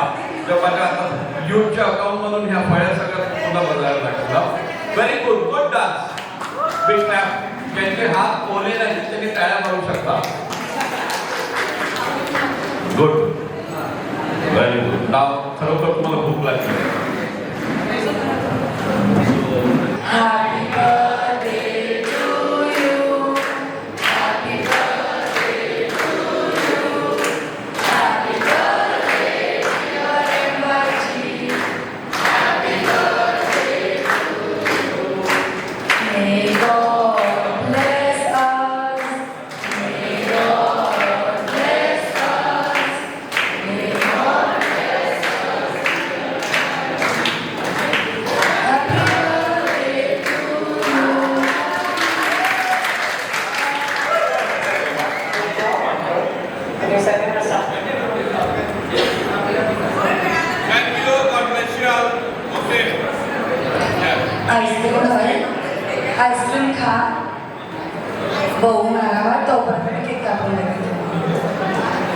[SPEAKER 9] माझ्या आता युथच्या अकाउंटमधून ह्या फळ्या सगळ्या पुन्हा बदलायला लागतात. Very good, good dance. Big clap. ज्यांचे हात ओले नाहीत त्यांनी टाळ्या मारू शकता. Good, very good. नाव खरोखर तुम्हाला भूक लागली.
[SPEAKER 3] Happy birthday to you. Happy birthday to you. Happy birthday, dear Embaji. Happy birthday to you. May God bless us. May God bless us. May God bless us. Happy birthday to you.
[SPEAKER 8] Thank you, God bless you all. Okay. Yeah.
[SPEAKER 3] Ice cream खा, बहू मला तोपर्यंत